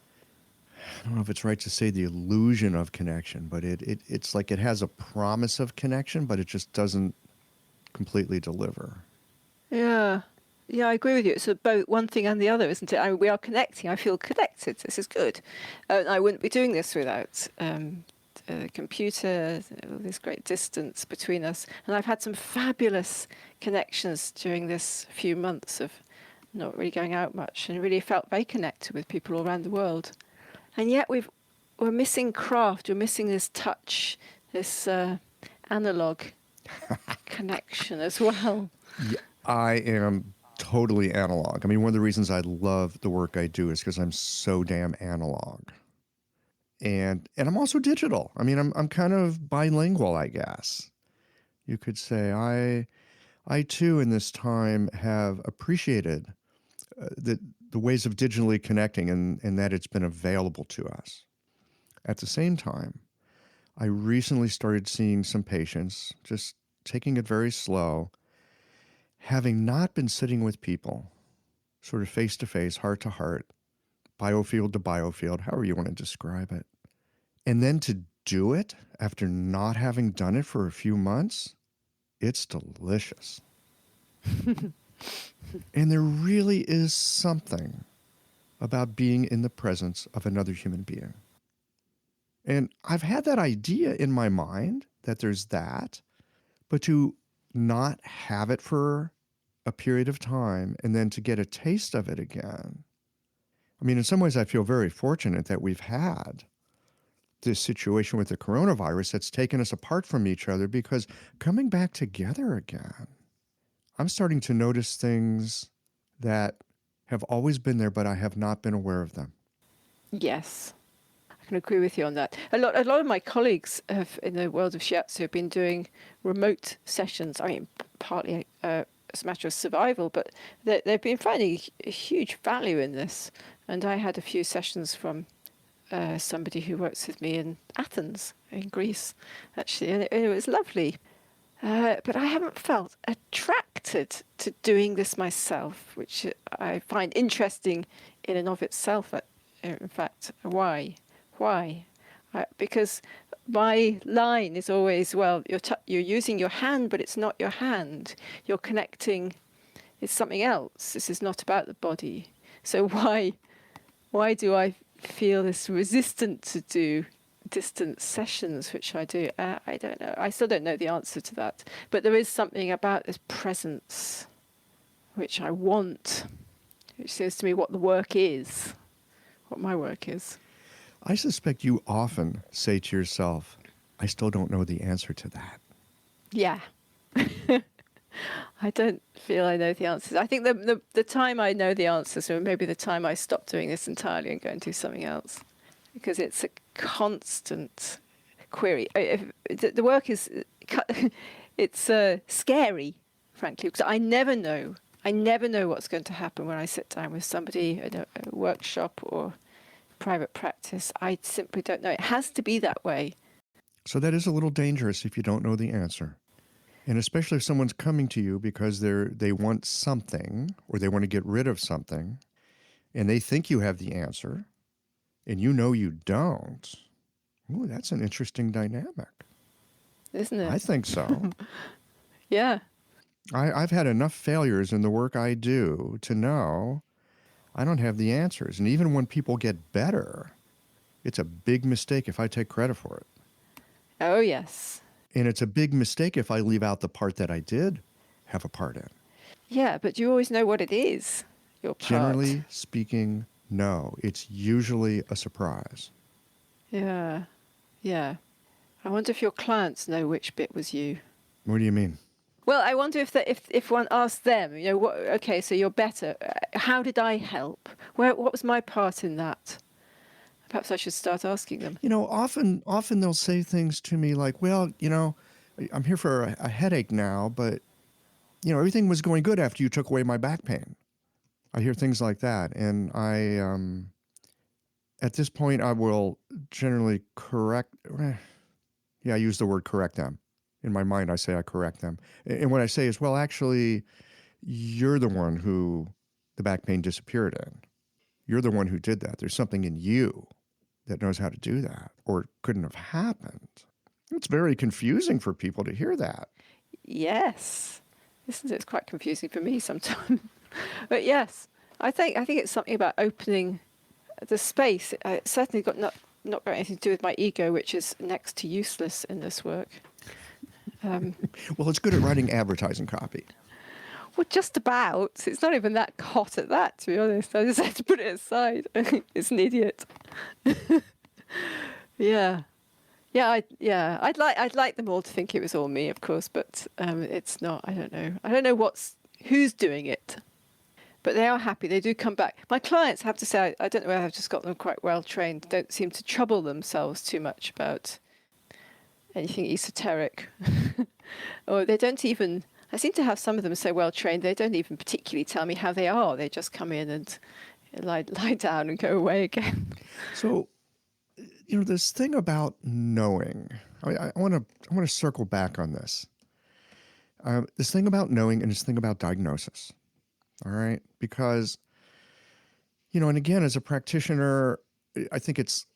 I don't know if it's right to say the illusion of connection, but it's like it has a promise of connection, but it just doesn't completely deliver. Yeah. Yeah, I agree with you. It's both one thing and the other, isn't it? We are connecting. I feel connected. This is good. I wouldn't be doing this without a computer, this great distance between us. And I've had some fabulous connections during this few months of not really going out much, and really felt very connected with people all around the world. And yet we're missing craft. We're missing this touch, this analog connection as well. Yeah, I am totally analog. I mean, one of the reasons I love the work I do is because I'm so damn analog. And I'm also digital. I mean, I'm kind of bilingual, I guess. You could say I too in this time have appreciated the ways of digitally connecting and that it's been available to us. At the same time, I recently started seeing some patients, just taking it very slow, having not been sitting with people, sort of face to face, heart to heart, biofield to biofield, however you want to describe it. And then to do it after not having done it for a few months, it's delicious. And there really is something about being in the presence of another human being. And I've had that idea in my mind that there's that, but to not have it for a period of time and then to get a taste of it again. I mean, in some ways, I feel very fortunate that we've had this situation with the coronavirus that's taken us apart from each other, because coming back together again, I'm starting to notice things that have always been there, but I have not been aware of them. Yes, I can agree with you on that. A lot of my colleagues have, in the world of shiatsu, have been doing remote sessions. I mean, partly as a matter of survival, but they've been finding a huge value in this. And I had a few sessions from somebody who works with me in Athens, in Greece, actually, and it was lovely. But I haven't felt attracted to doing this myself, which I find interesting in and of itself. In fact, why? Because my line is always, well, you're using your hand, but it's not your hand. You're connecting. It's something else. This is not about the body. So why do I feel this resistant to do distance sessions, which I do? I don't know. I still don't know the answer to that. But there is something about this presence which I want, which says to me what the work is, what my work is. I suspect you often say to yourself, I still don't know the answer to that. Yeah. I don't feel I know the answers. I think the time I know the answers, or maybe the time I stop doing this entirely and go and do something else, because it's a constant query. The work is, it's scary, frankly, because I never know what's going to happen when I sit down with somebody at a workshop or private practice. I simply don't know. It has to be that way. So that is a little dangerous if you don't know the answer. And especially if someone's coming to you because they want something, or they want to get rid of something, and they think you have the answer, and you know you don't. Ooh, that's an interesting dynamic. Isn't it? I think so. Yeah. I've had enough failures in the work I do to know I don't have the answers. And even when people get better, it's a big mistake if I take credit for it. Oh, yes. And it's a big mistake if I leave out the part that I did have a part in. Yeah, but you always know what it is, your part. Generally speaking, no. It's usually a surprise. Yeah, yeah. I wonder if your clients know which bit was you. What do you mean? Well, I wonder if one asked them, what, okay, so you're better. How did I help? What was my part in that? Perhaps I should start asking them. Often they'll say things to me like, well, I'm here for a headache now, but, everything was going good after you took away my back pain. I hear things like that. And at this point, I will generally correct. I use the word correct them. In my mind, I say I correct them. And what I say is, well, actually, you're the one who the back pain disappeared in. You're the one who did that. There's something in you that knows how to do that, or it couldn't have happened. It's very confusing for people to hear that. Yes. It's quite confusing for me sometimes. But yes, I think it's something about opening the space. It's certainly got not got anything to do with my ego, which is next to useless in this work. Well, it's good at writing advertising copy. Well, just about. It's not even that hot at that, to be honest. I just had to put it aside. It's an idiot. Yeah. I'd like them all to think it was all me, of course, but it's not. I don't know. I don't know who's doing it. But they are happy. They do come back. My clients, have to say, I don't know whether I've just got them quite well trained. Don't seem to trouble themselves too much about anything esoteric. Or they don't even, I seem to have some of them so well trained, they don't even particularly tell me how they are. They just come in and lie down and go away again. So, this thing about knowing, I want to circle back on this. This thing about knowing and this thing about diagnosis. All right? Because, and again, as a practitioner, I think it's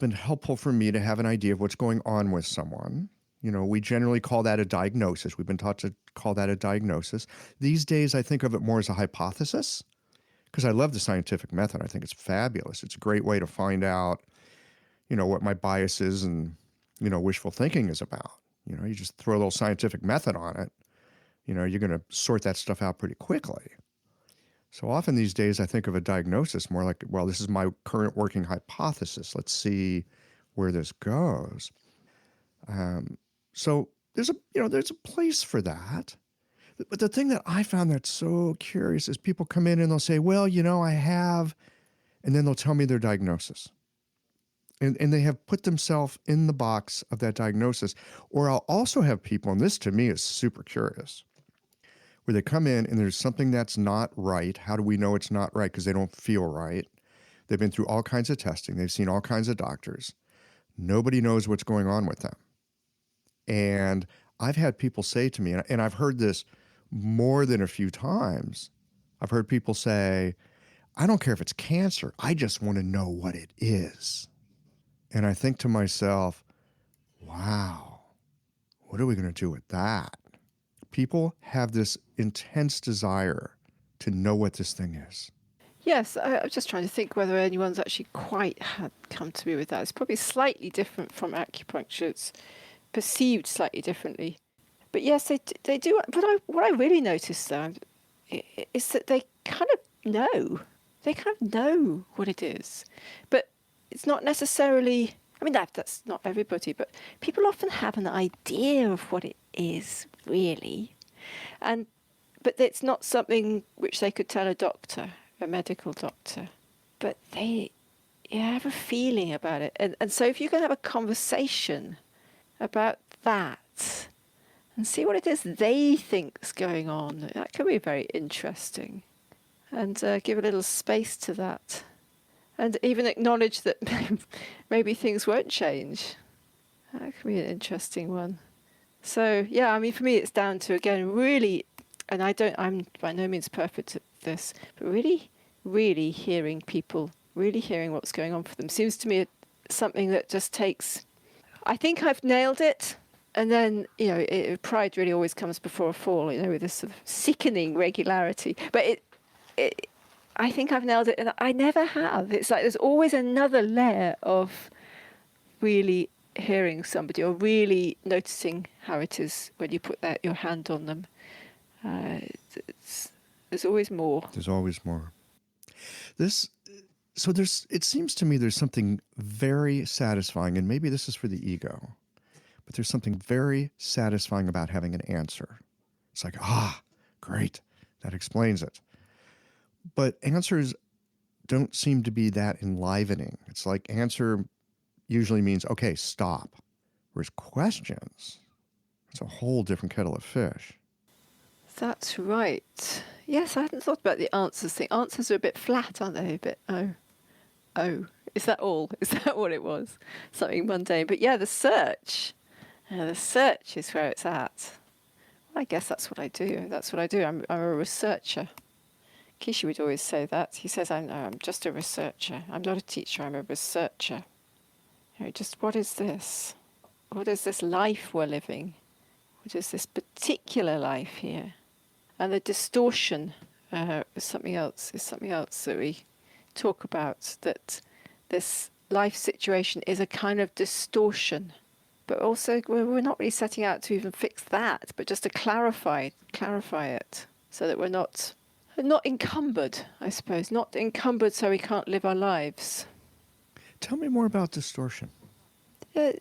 been helpful for me to have an idea of what's going on with someone. We generally call that a diagnosis. We've been taught to call that a diagnosis. These days, I think of it more as a hypothesis because I love the scientific method. I think it's fabulous. It's a great way to find out, what my biases and, wishful thinking is about. You just throw a little scientific method on it. You're going to sort that stuff out pretty quickly. So often these days, I think of a diagnosis more like, well, this is my current working hypothesis. Let's see where this goes. So there's a place for that. But the thing that I found that's so curious is people come in and they'll say, well, I have, and then they'll tell me their diagnosis. And they have put themselves in the box of that diagnosis. Or I'll also have people, and this to me is super curious, where they come in and there's something that's not right. How do we know it's not right? Because they don't feel right. They've been through all kinds of testing. They've seen all kinds of doctors. Nobody knows what's going on with them. And I've had people say to me, and I've heard this more than a few times, I've heard people say, I don't care if it's cancer. I just want to know what it is. And I think to myself, wow, what are we going to do with that? People have this intense desire to know what this thing is. Yes, I was just trying to think whether anyone's actually quite had come to me with that. It's probably slightly different from acupuncture. It's perceived slightly differently. But yes, they do. But what I really noticed, though, is that they kind of know. They kind of know what it is. But it's not necessarily, that's not everybody, but people often have an idea of what it is, really. But it's not something which they could tell a doctor, a medical doctor. But they have a feeling about it. And so if you can have a conversation about that and see what it is they think's going on, that could be very interesting. And give a little space to that. And even acknowledge that maybe things won't change. That could be an interesting one. So, for me, it's down to, again, really, and I'm by no means perfect at this, but really, really hearing people, really hearing what's going on for them seems to me something that just takes, I think I've nailed it. And then, pride really always comes before a fall, with this sort of sickening regularity. But I think I've nailed it, and I never have. It's like there's always another layer of really hearing somebody or really noticing how it is when you put your hand on them. There's always more. There's always more. It seems to me there's something very satisfying, and maybe this is for the ego, but there's something very satisfying about having an answer. It's like, great, that explains it. But answers don't seem to be that enlivening. It's like answer usually means, okay, stop. Whereas questions, it's a whole different kettle of fish. That's right. Yes, I hadn't thought about the answers thing. Answers are a bit flat, aren't they? A bit, oh. Is that all? Is that what it was? Something mundane. But yeah, the search. The search is where it's at. I guess that's what I do. I'm a researcher. Kishi would always say that. He says, I'm just a researcher. I'm not a teacher, I'm a researcher. Just what is this? What is this life we're living? What is this particular life here? And the distortion is something else that we talk about, that this life situation is a kind of distortion. But also, we're not really setting out to even fix that, but just to clarify it, so that we're not encumbered, I suppose. Not encumbered so we can't live our lives. Tell me more about distortion. Well,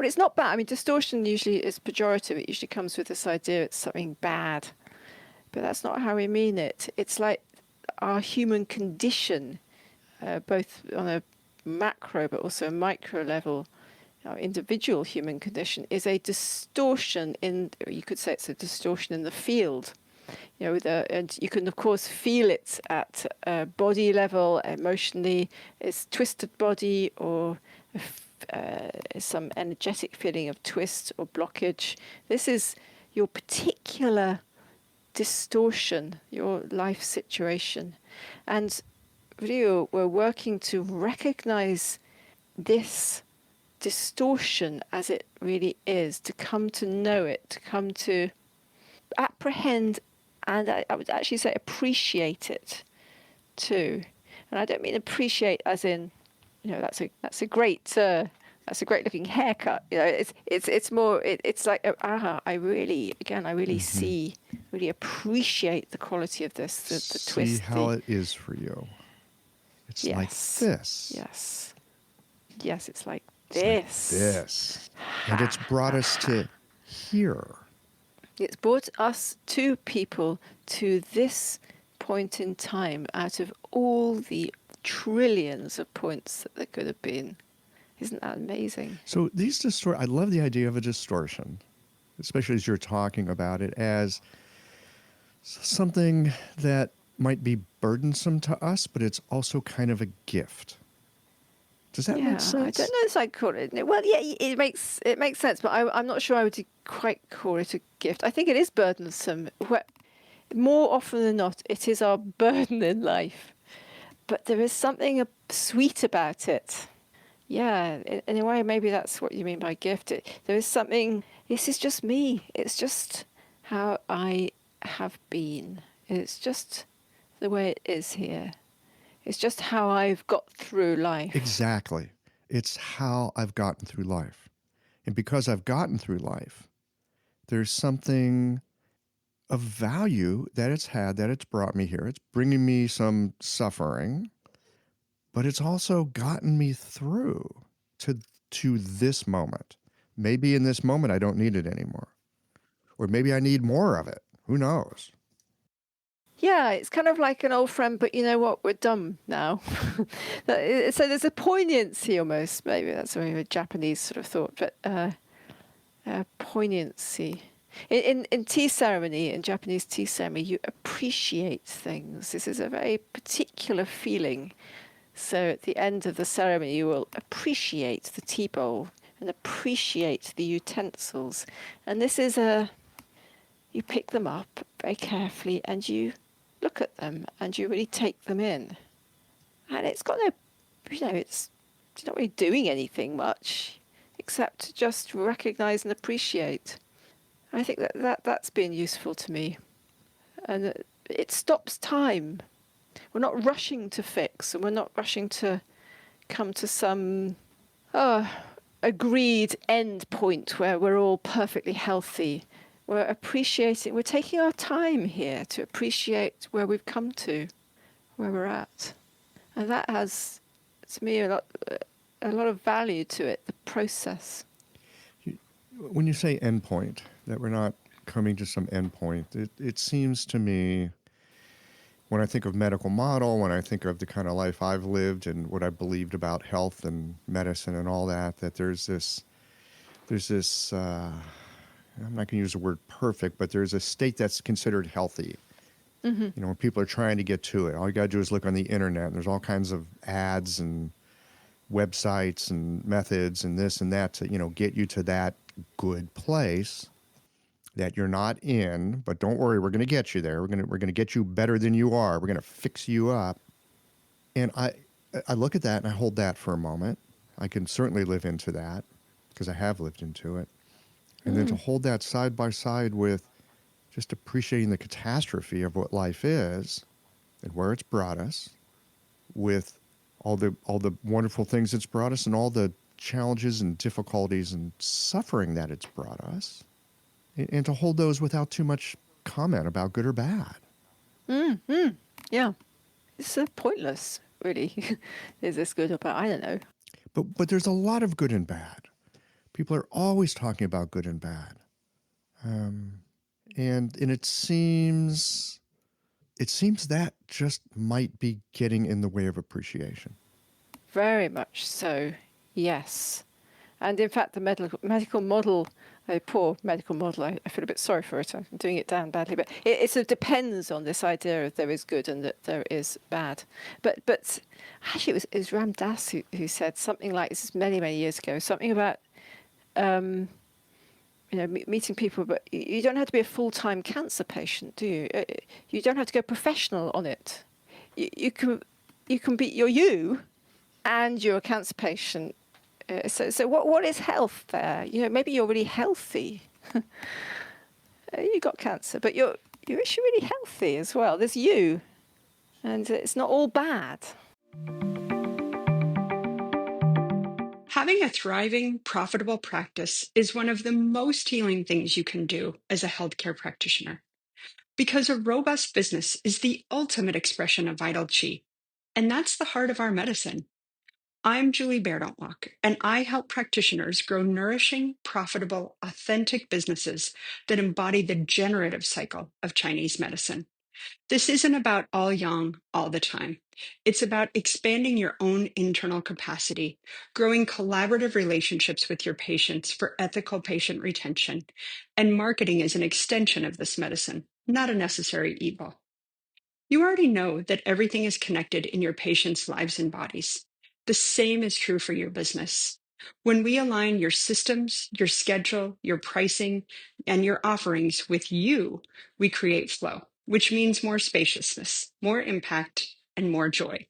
it's not bad. I mean, distortion usually is pejorative. It usually comes with this idea it's something bad. But that's not how we mean it. It's like our human condition, both on a macro but also a micro level. Our individual human condition is a distortion you could say it's a distortion in the field. And you can, of course, feel it at body level, emotionally. It's twisted body or some energetic feeling of twist or blockage. This is your particular distortion, your life situation. And really, we're working to recognize this distortion as it really is, to come to know it, to come to apprehend, and I would actually say appreciate it too. And I don't mean appreciate as in, that's a great looking haircut. It's more. It's like I really see, really appreciate the quality of this, the twist. See how it is for you. It's like this. Yes, it's like It's this. like this. And it's brought us to here. It's brought us two people to this point in time out of all the trillions of points that there could have been. Isn't that amazing? So I love the idea of a distortion, especially as you're talking about it as something that might be burdensome to us, but it's also kind of a gift. Does that make sense? I don't know if I'd call it. Well, yeah, it makes sense, but I'm not sure I would quite call it a gift. I think it is burdensome. More often than not, it is our burden in life. But there is something sweet about it. Yeah, in a way, maybe that's what you mean by gift. There is something, this is just me. It's just how I have been. It's just the way it is here. It's just how I've got through life. Exactly. It's how I've gotten through life. And because I've gotten through life, there's something of value that it's had, that it's brought me here. It's bringing me some suffering, but it's also gotten me through to this moment. Maybe in this moment I don't need it anymore. Or maybe I need more of it. Who knows? Yeah, it's kind of like an old friend, but you know what? We're done now. So there's a poignancy almost. Maybe that's a Japanese sort of thought, but poignancy. In tea ceremony, in Japanese tea ceremony, you appreciate things. This is a very particular feeling. So at the end of the ceremony, you will appreciate the tea bowl and appreciate the utensils. And this is you pick them up very carefully and you look at them and you really take them in. And it's got no, it's not really doing anything much. except just recognize and appreciate. I think that's been useful to me. And it stops time. We're not rushing to fix, and we're not rushing to come to some agreed end point where we're all perfectly healthy. We're appreciating, we're taking our time here to appreciate where we've come to, where we're at. And that has, to me, a lot of value to it, the process. When you say endpoint, that we're not coming to some endpoint, it seems to me, when I think of medical model, when I think of the kind of life I've lived and what I believed about health and medicine and all that, that there's this, I'm not going to use the word perfect, but there's a state that's considered healthy. Mm-hmm. You know, when people are trying to get to it, all you got to do is look on the internet, and there's all kinds of ads and websites and methods and this and that to, you know, get you to that good place that you're not in, but don't worry, we're going to get you there. We're going to get you better than you are. We're going to fix you up. And I look at that and I hold that for a moment. I can certainly live into that because I have lived into it. And then to hold that side by side with just appreciating the catastrophe of what life is and where it's brought us, with all the wonderful things it's brought us and all the challenges and difficulties and suffering that it's brought us, and to hold those without too much comment about good or bad. Yeah. It's pointless, really. Is this good or bad? I don't know. But there's a lot of good and bad. People are always talking about good and bad. And it seems that just might be getting in the way of appreciation. Very much so, yes. And in fact, the medical model, a poor medical model, I feel a bit sorry for it. I'm doing it down badly, but it sort of depends on this idea of there is good and that there is bad. But actually, it was Ram Dass who said something like this many, many years ago, something about meeting people, but you don't have to be a full-time cancer patient, do you? You don't have to go professional on it. You can be you, and you're a cancer patient. So what is health there? You know, maybe you're really healthy. You got cancer, but you're actually really healthy as well. There's you, and it's not all bad. Having a thriving, profitable practice is one of the most healing things you can do as a healthcare practitioner, because a robust business is the ultimate expression of vital chi, and that's the heart of our medicine. I'm Julie Bairdontlock, and I help practitioners grow nourishing, profitable, authentic businesses that embody the generative cycle of Chinese medicine. This isn't about all yang all the time. It's about expanding your own internal capacity, growing collaborative relationships with your patients for ethical patient retention, and marketing as an extension of this medicine, not a necessary evil. You already know that everything is connected in your patients' lives and bodies. The same is true for your business. When we align your systems, your schedule, your pricing, and your offerings with you, we create flow, which means more spaciousness, more impact, and more joy.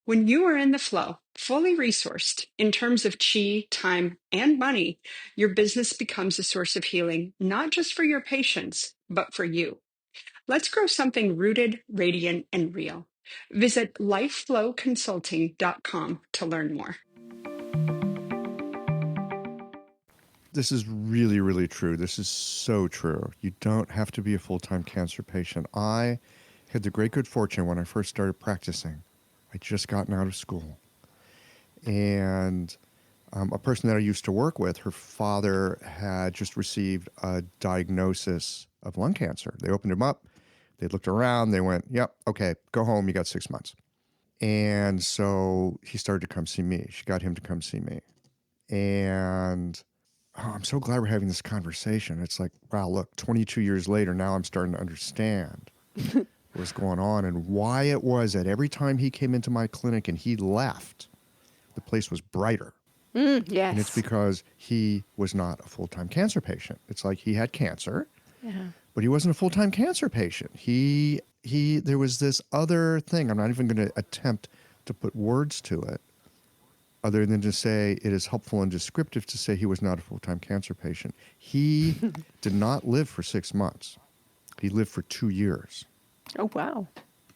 When you are in the flow, fully resourced in terms of chi, time, and money, your business becomes a source of healing, not just for your patients, but for you. Let's grow something rooted, radiant, and real. Visit lifeflowconsulting.com to learn more. This is really, really true. This is so true. You don't have to be a full-time cancer patient. I had the great good fortune when I first started practicing. I'd just gotten out of school. And a person that I used to work with, her father had just received a diagnosis of lung cancer. They opened him up. They looked around. They went, yep, okay, go home. You got 6 months. And so he started to come see me. She got him to come see me. And I'm so glad we're having this conversation. It's like, wow, look, 22 years later, now I'm starting to understand what's going on and why it was that every time he came into my clinic and he left, the place was brighter. Yes. And it's because he was not a full-time cancer patient. It's like he had cancer, but he wasn't a full-time cancer patient. There was this other thing. I'm not even going to attempt to put words to it. other than to say it is helpful and descriptive to say he was not a full-time cancer patient. He did not live for 6 months. He lived for 2 years. Oh, wow.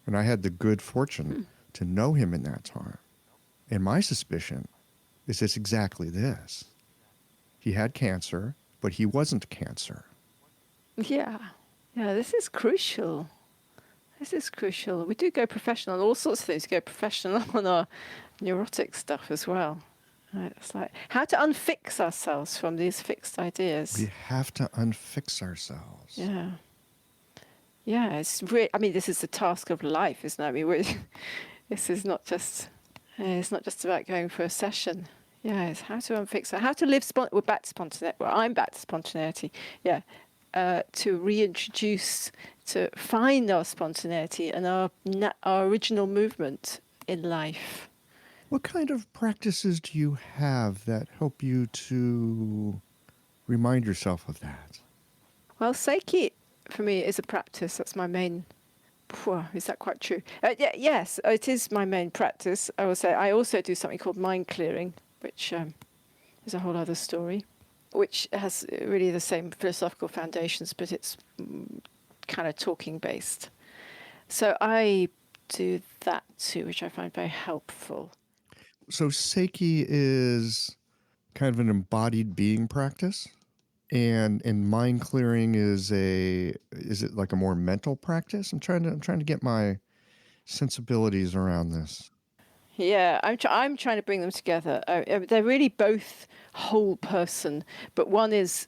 And I had the good fortune to know him in that time. And my suspicion is it's exactly this. He had cancer, but he wasn't cancer. Yeah. Yeah, this is crucial. This is crucial. We do go professional on all sorts of things. We go professional on our neurotic stuff as well. Right, it's like how to unfix ourselves from these fixed ideas. We have to unfix ourselves. Yeah. Yeah, I mean, this is the task of life, isn't it? I mean, this is not just, it's not just about going for a session. Yeah, it's how to unfix it, how to live, we're back to spontaneity, well, I'm back to spontaneity, yeah, to reintroduce, to find our spontaneity and our original movement in life. What kind of practices do you have that help you to remind yourself of that? Well, Seiki, for me, is a practice. That's my main. Is that quite true? Yes, it is my main practice. I will say I also do something called mind clearing, which is a whole other story, which has really the same philosophical foundations, but it's kind of talking based. So I do that too, which I find very helpful. So Seiki is kind of an embodied being practice? And mind clearing is it like a more mental practice? I'm trying to get my sensibilities around this. Yeah, I'm trying to bring them together. They're really both whole person, but one is,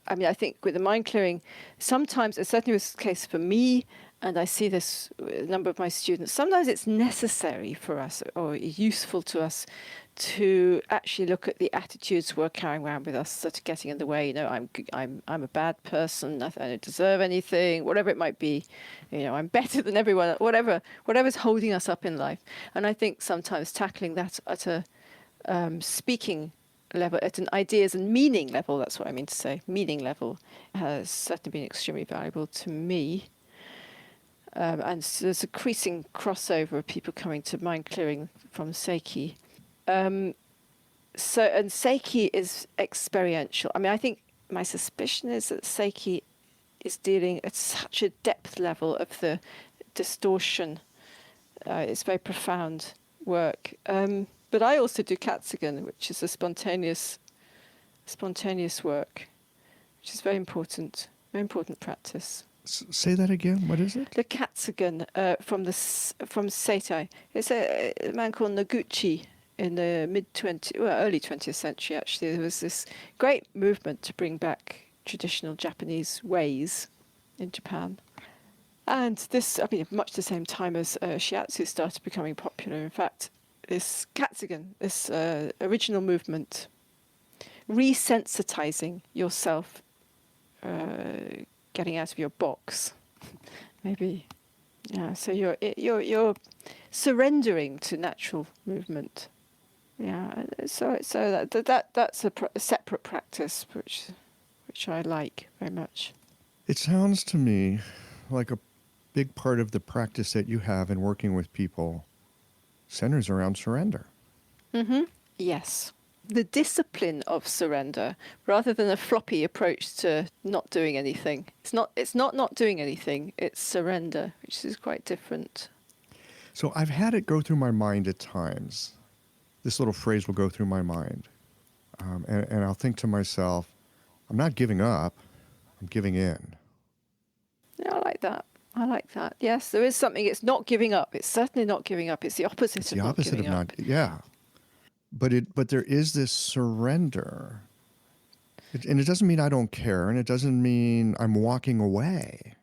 I mean, I think with the mind clearing, sometimes it certainly was the case for me, and I see this with a number of my students. Sometimes it's necessary for us or useful to us to actually look at the attitudes we're carrying around with us that are getting in the way. You know, I'm a bad person. I don't deserve anything. Whatever it might be, you know, I'm better than everyone. Whatever's holding us up in life. And I think sometimes tackling that at a speaking level, at an ideas and meaning level. That's what I mean to say. Meaning level has certainly been extremely valuable to me. And so there's a increasing crossover of people coming to mind clearing from Seiki. And Seiki is experiential. I mean, I think my suspicion is that Seiki is dealing at such a depth level of the distortion. It's very profound work. But I also do Katsugen, which is a spontaneous work, which is very important practice. Say that again. What is it? The Katsugen from Seitai. It's a man called Noguchi in the early 20th century. Actually, there was this great movement to bring back traditional Japanese ways in Japan, and this, I mean, much the same time as shiatsu started becoming popular. In fact, this Katsugen, this original movement, resensitizing yourself. Getting out of your box, maybe, yeah. So you're surrendering to natural movement, yeah. So that's a separate practice, which I like very much. It sounds to me like a big part of the practice that you have in working with people centers around surrender. Mm-hmm. Yes. The discipline of surrender, rather than a floppy approach to not doing anything. It's not doing anything. It's surrender, which is quite different. So I've had it go through my mind at times. This little phrase will go through my mind. And I'll think to myself, I'm not giving up, I'm giving in. Yeah, I like that. Yes, there is something. It's not giving up. It's certainly not giving up. It's the opposite of not giving up. Yeah. But there is this surrender. And it doesn't mean I don't care, and it doesn't mean I'm walking away.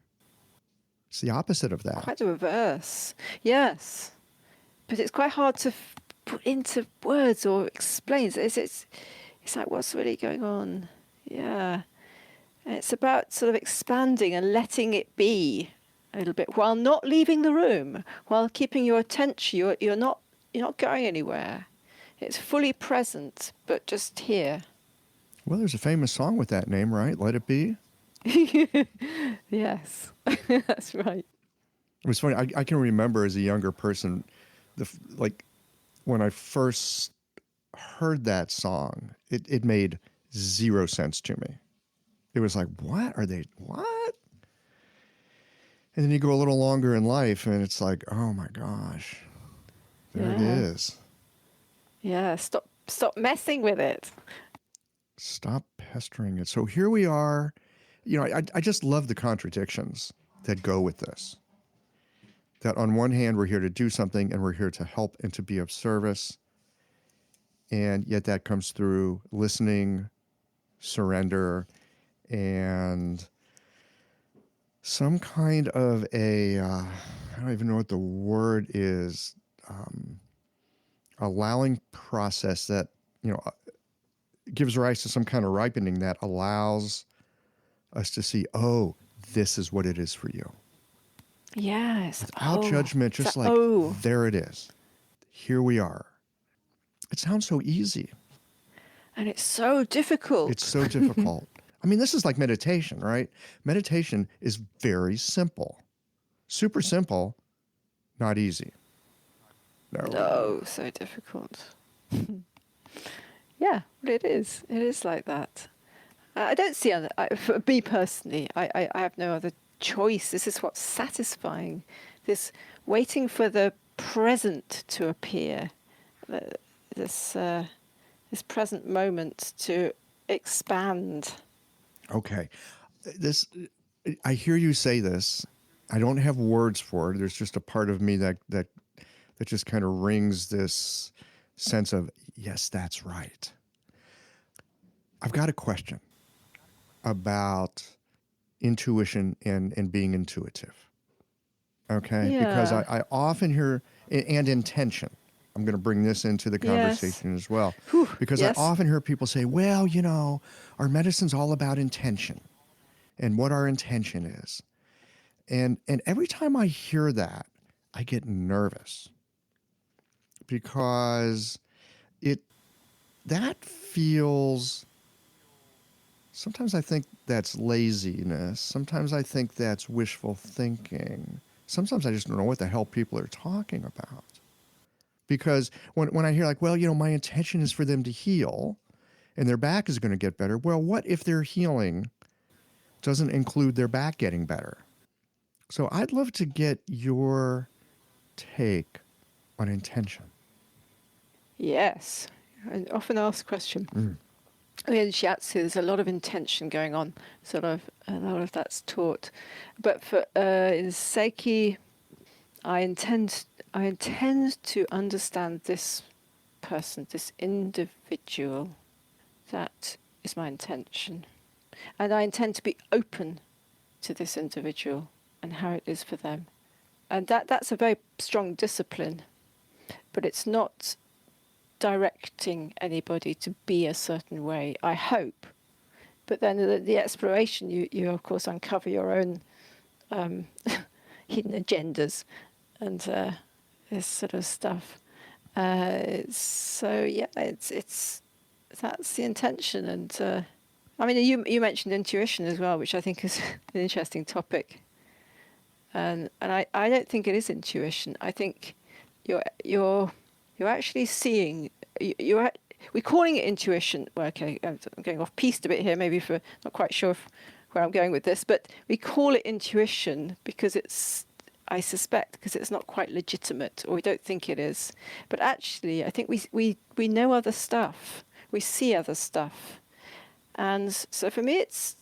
It's the opposite of that. Quite the reverse. Yes. But it's quite hard to put into words or explain. It's like, what's really going on? Yeah. And it's about sort of expanding and letting it be a little bit while not leaving the room, while keeping your attention. You're not going anywhere. It's fully present, but just here. Well, there's a famous song with that name, right? Let It Be. Yes, that's right. It was funny. I can remember as a younger person, when I first heard that song, it made zero sense to me. It was like, what? And then you go a little longer in life and it's like, oh my gosh, there it Yeah. is. Yeah. Stop messing with it. Stop pestering it. So here we are. I just love the contradictions that go with this. That on one hand, we're here to do something and we're here to help and to be of service. And yet that comes through listening, surrender, and some kind of I don't even know what the word is, allowing process that, gives rise to some kind of ripening that allows us to see, oh, this is what it is for you. Yes. Without judgment, just like, there it is. Here we are. It sounds so easy. And it's so difficult. It's so difficult. I mean, this is like meditation, right? Meditation is very simple. Super simple, not easy. No, so difficult. Yeah, but it is. It is like that. I don't see other. For me personally, I have no other choice. This is what's satisfying. This waiting for the present to appear. This present moment to expand. Okay. I hear you say this. I don't have words for it. There's just a part of me that just kind of rings this sense of, yes, that's right. I've got a question about intuition and being intuitive. Okay? Yeah. Because I often hear, and intention. I'm going to bring this into the conversation as well. Whew, because yes. I often hear people say, well, our medicine's all about intention and what our intention is. And every time I hear that, I get nervous because that feels, sometimes I think that's laziness. Sometimes I think that's wishful thinking. Sometimes I just don't know what the hell people are talking about. Because when I hear like, well, my intention is for them to heal and their back is going to get better. Well, what if their healing doesn't include their back getting better? So I'd love to get your take on intention. Yes, an often asked question. I mean, in shiatsu, there's a lot of intention going on. A lot of that's taught. But for in Seiki, I intend to understand this person, this individual. That is my intention. And I intend to be open to this individual and how it is for them. And that's a very strong discipline. But it's not directing anybody to be a certain way, I hope. But then the exploration, you of course uncover your own hidden agendas and this sort of stuff. So yeah, it's that's the intention. And I mean, you mentioned intuition as well, which I think is an interesting topic. And I don't think it is intuition. I think you're actually seeing. We're calling it intuition. Well, okay, I'm going off piste a bit here, maybe for not quite sure where I'm going with this, but we call it intuition because I suspect, because it's not quite legitimate, or we don't think it is. But actually, I think we know other stuff. We see other stuff. And so for me, it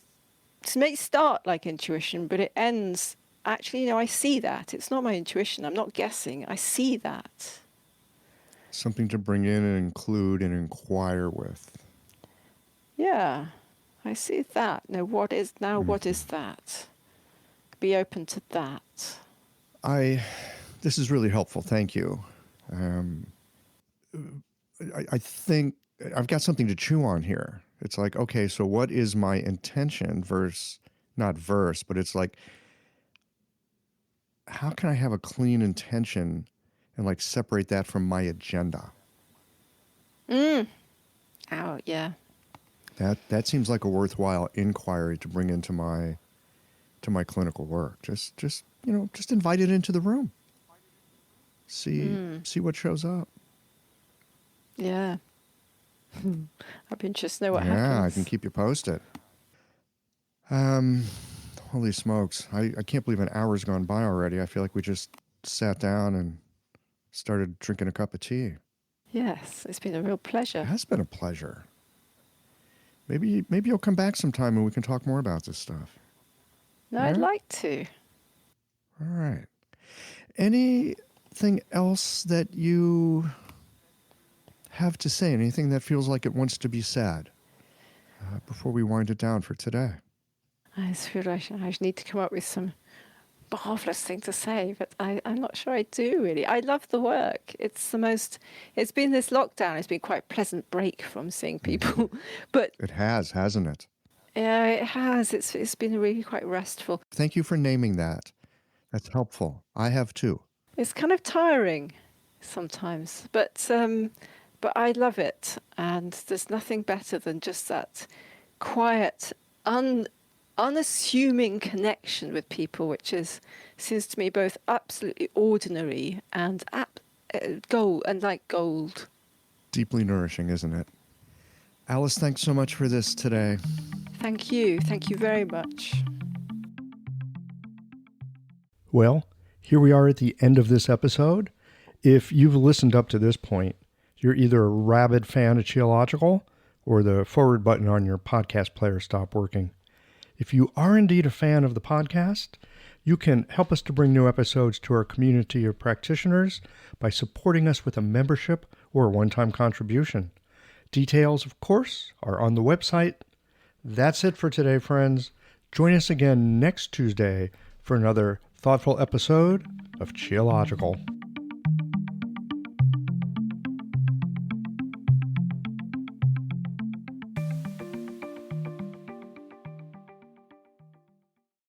may start like intuition, but it ends, actually, I see that. It's not my intuition. I'm not guessing. I see that. Something to bring in and include and inquire with. Yeah, I see that. What is that? Be open to that. This is really helpful. Thank you. I think I've got something to chew on here. It's like, okay, so what is my intention but it's like, how can I have a clean intention and like separate that from my agenda? Oh, yeah. That seems like a worthwhile inquiry to bring into my clinical work. Just invite it into the room. See what shows up. Yeah. I'd be interested to know what Yeah, I happens. can keep you posted. Holy smokes. I can't believe an hour's gone by already. I feel like we just sat down and started drinking a cup of tea. Yes, it's been a real pleasure. It has been a pleasure. Maybe you'll come back sometime and we can talk more about this stuff. No, I'd like to. All right. Anything else that you have to say? Anything that feels like it wants to be said before we wind it down for today? I just feel like I need to come up with some marvellous thing to say, but I'm not sure I do really. I love the work. It's been this lockdown, it's been quite a pleasant break from seeing people. But It has, hasn't it? yeah, it has. It's been really quite restful. Thank you for naming that. That's helpful. I have too. It's kind of tiring sometimes, but I love it. And there's nothing better than just that quiet, unassuming connection with people, which seems to me both absolutely ordinary and like gold. Deeply nourishing, isn't it? Alice, thanks so much for this today. Thank you very much. Well, here we are at the end of this episode. If you've listened up to this point, you're either a rabid fan of Qiological or the forward button on your podcast player stopped working. If you are indeed a fan of the podcast, you can help us to bring new episodes to our community of practitioners by supporting us with a membership or a one-time contribution. Details, of course, are on the website. That's it for today, friends. Join us again next Tuesday for another thoughtful episode of Qiological.